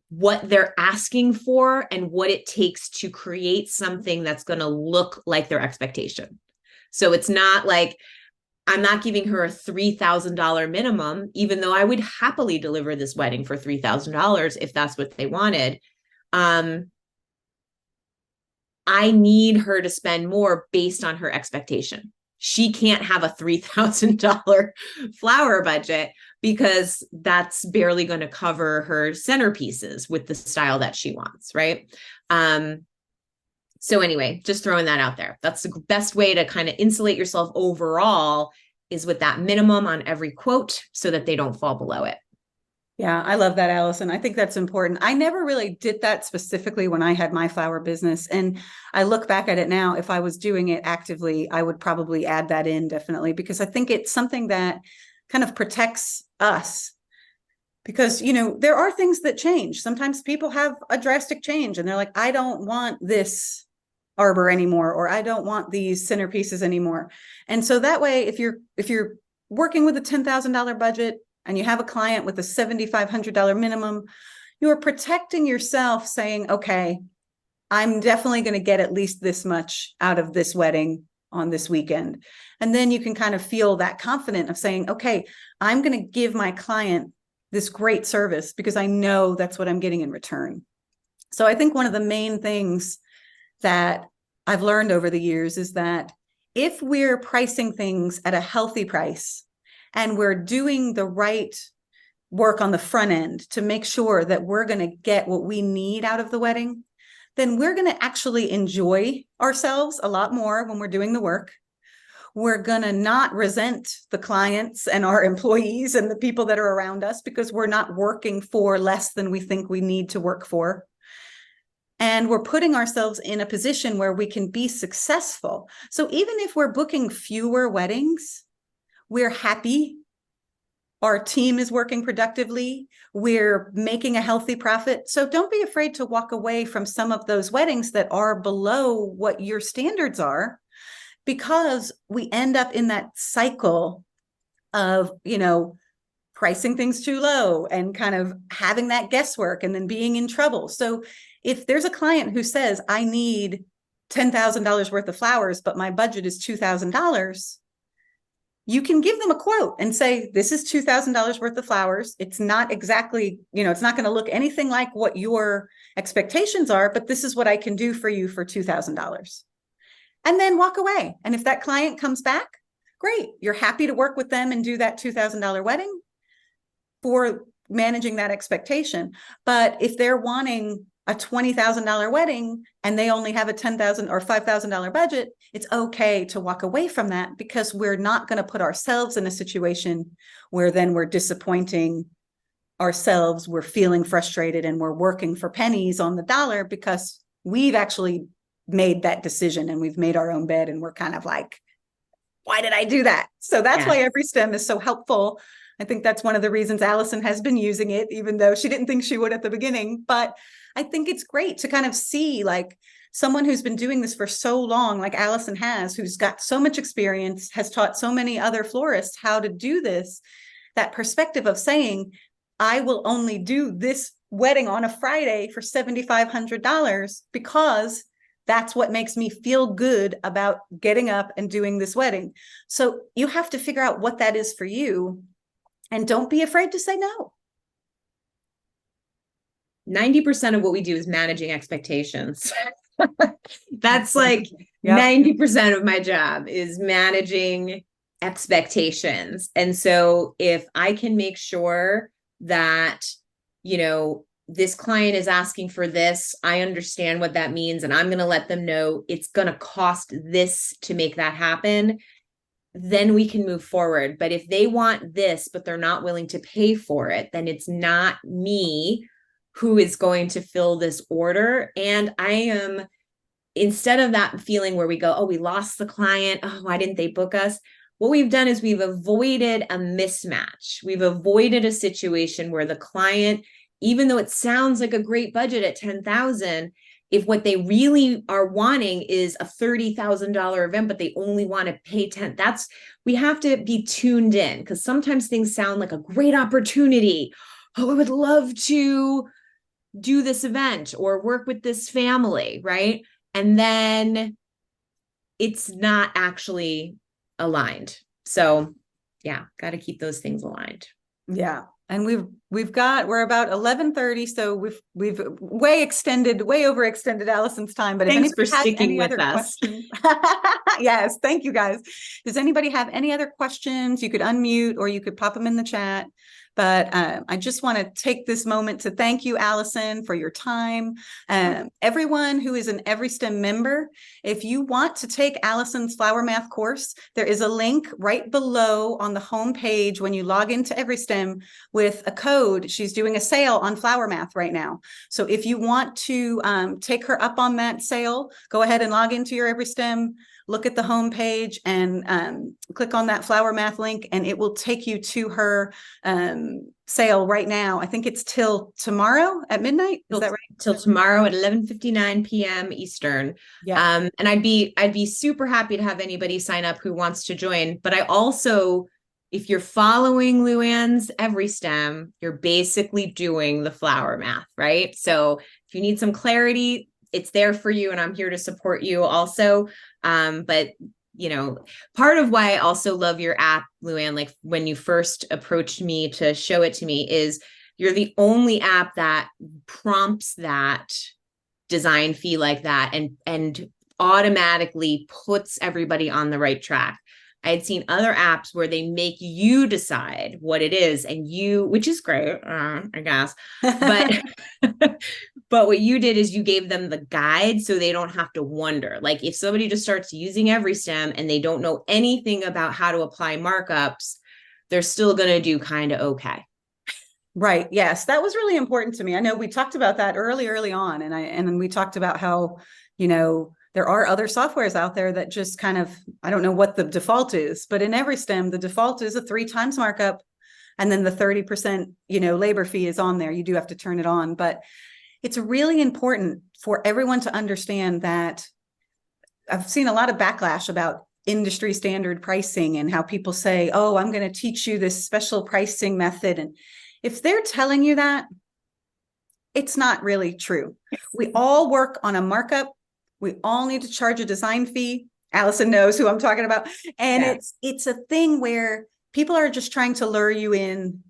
what they're asking for and what it takes to create something that's going to look like their expectation. So it's not like I'm not giving her a $3,000 minimum, even though I would happily deliver this wedding for $3,000 if that's what they wanted. I need her to spend more based on her expectation. she can't have a $3,000 flower budget because that's barely going to cover her centerpieces with the style that she wants, right? So anyway, just throwing that out there. That's the best way to kind of insulate yourself overall, is with that minimum on every quote so that they don't fall below it. Yeah, I love that, Allison. I think that's important. I never really did that specifically when I had my flower business. And I look back at it now, if I was doing it actively, I would probably add that in definitely, because I think it's something that kind of protects us. Because, you know, there are things that change. Sometimes people have a drastic change and they're like, I don't want this arbor anymore, or I don't want these centerpieces anymore. And so that way, if you're working with a $10,000 budget, and you have a client with a $7,500 minimum, you're protecting yourself saying, okay, I'm definitely going to get at least this much out of this wedding on this weekend. And then you can kind of feel that confident of saying, okay, I'm going to give my client this great service because I know that's what I'm getting in return. So I think one of the main things that I've learned over the years is that if we're pricing things at a healthy price, and we're doing the right work on the front end to make sure that we're going to get what we need out of the wedding, then we're going to actually enjoy ourselves a lot more when we're doing the work. We're going to not resent the clients and our employees and the people that are around us because we're not working for less than we think we need to work for. And we're putting ourselves in a position where we can be successful. So even if we're booking fewer weddings, we're happy. Our team is working productively. We're making a healthy profit. So don't be afraid to walk away from some of those weddings that are below what your standards are, because we end up in that cycle of, you know, pricing things too low and kind of having that guesswork and then being in trouble. So if there's a client who says, I need $10,000 worth of flowers, but my budget is $2,000, you can give them a quote and say, this is $2,000 worth of flowers. It's not exactly, you know, it's not going to look anything like what your expectations are, but this is what I can do for you for $2,000. And then walk away. And if that client comes back, great. You're happy to work with them and do that $2,000 wedding for managing that expectation. But if they're wanting a $20,000 wedding and they only have a $10,000 or $5,000 budget, it's okay to walk away from that, because we're not going to put ourselves in a situation where then we're disappointing ourselves, we're feeling frustrated, and we're working for pennies on the dollar because we've actually made that decision and we've made our own bed and we're kind of like, why did I do that? So that's why EveryStem is so helpful. I think that's one of the reasons Allison has been using it, even though she didn't think she would at the beginning. But I think it's great to kind of see, like, someone who's been doing this for so long, like Allison has, who's got so much experience, has taught so many other florists how to do this, that perspective of saying, I will only do this wedding on a Friday for $7,500 because that's what makes me feel good about getting up and doing this wedding. So you have to figure out what that is for you, and don't be afraid to say no. 90% of what we do is managing expectations. That's like 90% of my job is managing expectations. And so if I can make sure that, you know, this client is asking for this, I understand what that means, and I'm going to let them know it's going to cost this to make that happen, then we can move forward. But if they want this, but they're not willing to pay for it, then it's not me who is going to fill this order. And I am, instead of that feeling where we go, oh, we lost the client, oh, why didn't they book us? What we've done is we've avoided a mismatch. We've avoided a situation where the client, even though it sounds like a great budget at $10,000, if what they really are wanting is a $30,000 event, but they only want to pay 10, we have to be tuned in, because sometimes things sound like a great opportunity. Oh, I would love to do this event or work with this family, right? And then it's not actually aligned. So yeah, got to keep those things aligned. Yeah. And we're about 11:30, so we've way overextended Alison's time. But if Thanks anybody for has sticking any with other us. questions, yes, thank you guys. Does anybody have any other questions? You could unmute or you could pop them in the chat. But I just want to take this moment to thank you, Alison, for your time. Everyone who is an EveryStem member, if you want to take Alison's flower math course, there is a link right below on the home page when you log into EveryStem with a code. She's doing a sale on flower math right now. So if you want to take her up on that sale, go ahead and log into your EveryStem, look at the home page and click on that flower math link, and it will take you to her sale right now. I think it's till tomorrow at midnight. Is that right? Till tomorrow at 11:59 p.m. Eastern. Yeah. And I'd be super happy to have anybody sign up who wants to join. But I also, if you're following Luann's EveryStem, you're basically doing the flower math, right? So if you need some clarity, it's there for you, and I'm here to support you also. But part of why I also love your app, Luann, like when you first approached me to show it to me, is you're the only app that prompts that design fee like that and automatically puts everybody on the right track. I had seen other apps where they make you decide what it is, and which is great, I guess. But but what you did is you gave them the guide so they don't have to wonder. Like if somebody just starts using EveryStem and they don't know anything about how to apply markups, they're still going to do kind of okay. Right. Yes. That was really important to me. I know we talked about that early on. And then we talked about how, there are other softwares out there that just kind of, I don't know what the default is, but in EveryStem, the default is a 3 times markup. And then the 30%, labor fee is on there. You do have to turn it on, but it's really important for everyone to understand that I've seen a lot of backlash about industry standard pricing and how people say, oh, I'm going to teach you this special pricing method. And if they're telling you that, it's not really true. We all work on a markup. We all need to charge a design fee. Alison knows who I'm talking about. And it's a thing where people are just trying to lure you in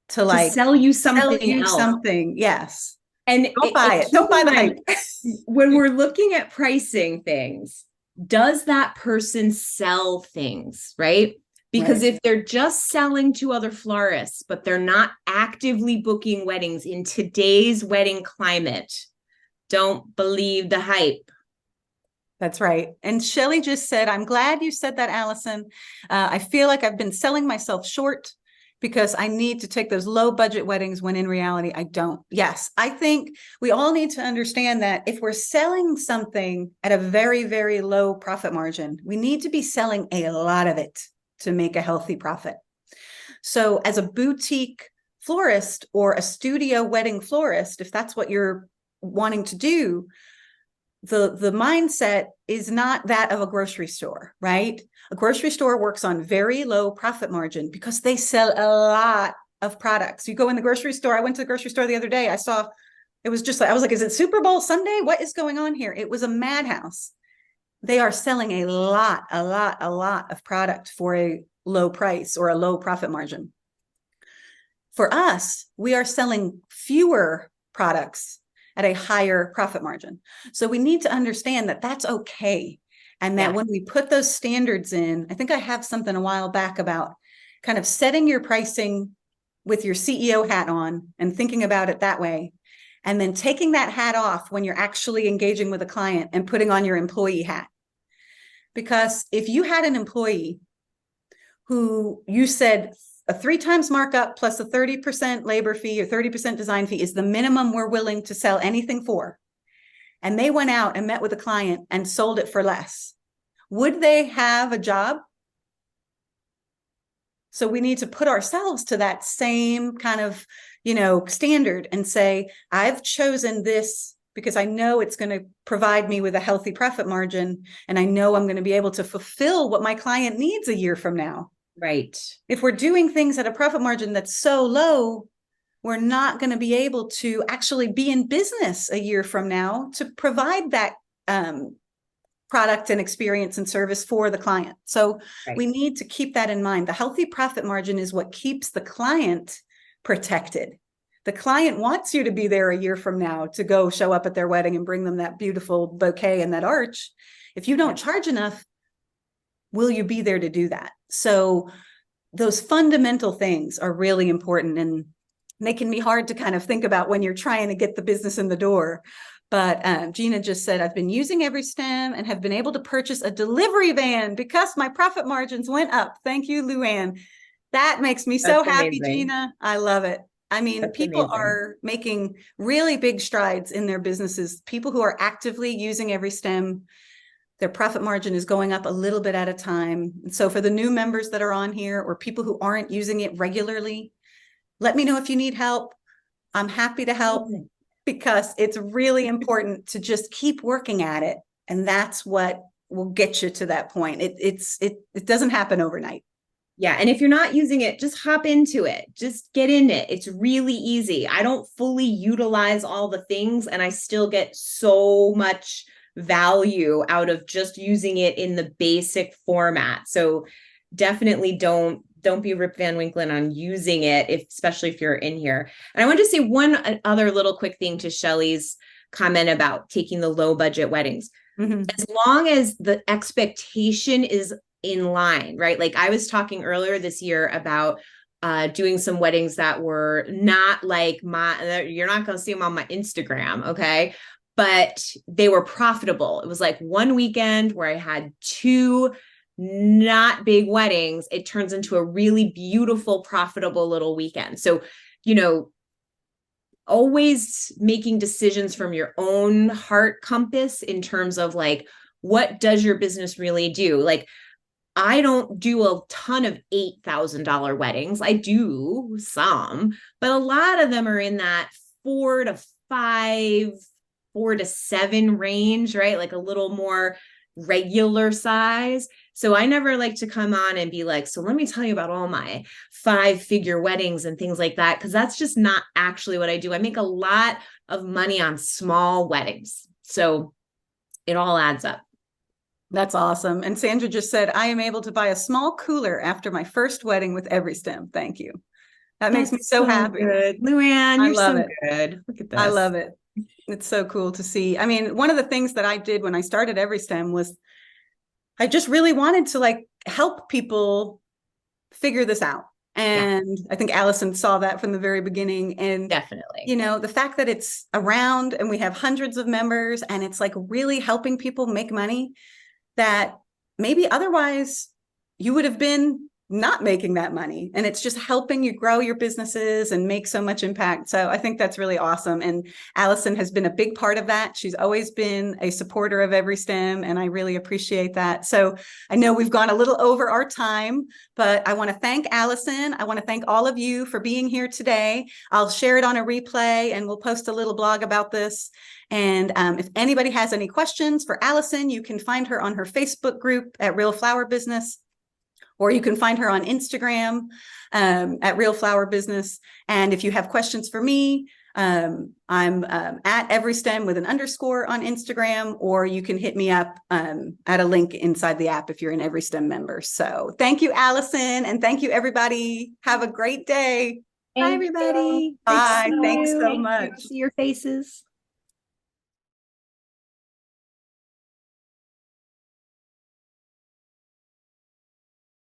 to sell you something else. Yes. And don't buy it. Don't buy the hype. When we're looking at pricing things, does that person sell things, right? Because if they're just selling to other florists, but they're not actively booking weddings in today's wedding climate, don't believe the hype. That's right. And Shelley just said, I'm glad you said that, Alison. I feel like I've been selling myself short because I need to take those low budget weddings when in reality, I don't. Yes, I think we all need to understand that if we're selling something at a very, very low profit margin, we need to be selling a lot of it to make a healthy profit. So as a boutique florist or a studio wedding florist, if that's what you're wanting to do, the mindset is not that of a grocery store, right? A grocery store works on very low profit margin because they sell a lot of products. You go in the grocery store. I went to the grocery store the other day. I saw, it was just like, I was like, is it Super Bowl Sunday? What is going on here? It was a madhouse. They are selling a lot of product for a low price or a low profit margin. For us, we are selling fewer products at a higher profit margin. So we need to understand that that's okay. And that when we put those standards in, I think I have something a while back about kind of setting your pricing with your CEO hat on and thinking about it that way. And then taking that hat off when you're actually engaging with a client and putting on your employee hat. Because if you had an employee who you said a 3 times markup plus a 30% labor fee or 30% design fee is the minimum we're willing to sell anything for, and they went out and met with a client and sold it for less, would they have a job? So we need to put ourselves to that same kind of, standard and say, I've chosen this because I know it's going to provide me with a healthy profit margin. And I know I'm going to be able to fulfill what my client needs a year from now. Right. If we're doing things at a profit margin that's so low, we're not going to be able to actually be in business a year from now to provide that product and experience and service for the client. So we need to keep that in mind. The healthy profit margin is what keeps the client protected. The client wants you to be there a year from now to go show up at their wedding and bring them that beautiful bouquet and that arch. If you don't charge enough, will you be there to do that? So those fundamental things are really important, and they can be hard to kind of think about when you're trying to get the business in the door. But Gina just said, I've been using EveryStem and have been able to purchase a delivery van because my profit margins went up. Thank you, Luann. That makes me so happy, Gina. I love it. I mean, people are making really big strides in their businesses. People who are actively using EveryStem, their profit margin is going up a little bit at a time. And so for the new members that are on here, or people who aren't using it regularly, let me know if you need help. I'm happy to help, because it's really important to just keep working at it. And that's what will get you to that point. It doesn't happen overnight. Yeah. And if you're not using it, just hop into it. Just get in it. It's really easy. I don't fully utilize all the things, and I still get so much value out of just using it in the basic format. So definitely don't be Rip Van Winklen on using it, especially if you're in here. And I want to say one other little quick thing to Shelly's comment about taking the low budget weddings. Mm-hmm. As long as the expectation is in line, right? Like I was talking earlier this year about doing some weddings that were not like you're not going to see them on my Instagram. Okay. But they were profitable. It was like one weekend where I had 2 not big weddings. It turns into a really beautiful, profitable little weekend. So, always making decisions from your own heart compass in terms of like, what does your business really do? Like, I don't do a ton of $8,000 weddings. I do some, but a lot of them are in that 4 to 5, 4 to 7 range, right? Like a little more regular size. So I never like to come on and be like, so let me tell you about all my 5-figure weddings and things like that, because that's just not actually what I do. I make a lot of money on small weddings. So it all adds up. That's awesome. And Sandra just said, I am able to buy a small cooler after my first wedding with EveryStem. Thank you. That makes me so happy. Good. Luann, you're so good. Look at this. I love it. It's so cool to see. I mean, one of the things that I did when I started EveryStem was I just really wanted to like help people figure this out. And I think Alison saw that from the very beginning. And definitely, the fact that it's around and we have hundreds of members and it's like really helping people make money that maybe otherwise you would have been not making that money. And it's just helping you grow your businesses and make so much impact. So I think that's really awesome. And Alison has been a big part of that. She's always been a supporter of EveryStem, and I really appreciate that. So I know we've gone a little over our time, but I want to thank Alison. I want to thank all of you for being here today. I'll share it on a replay and we'll post a little blog about this. And if anybody has any questions for Alison, you can find her on her Facebook group at Real Flower Business, or you can find her on Instagram at Real Flower Business. And if you have questions for me, I'm at EveryStem with an underscore on Instagram, or you can hit me up at a link inside the app if you're an EveryStem member. So thank you, Alison, and thank you, everybody. Have a great day. Bye, everybody. Bye. Thanks so much. See your faces.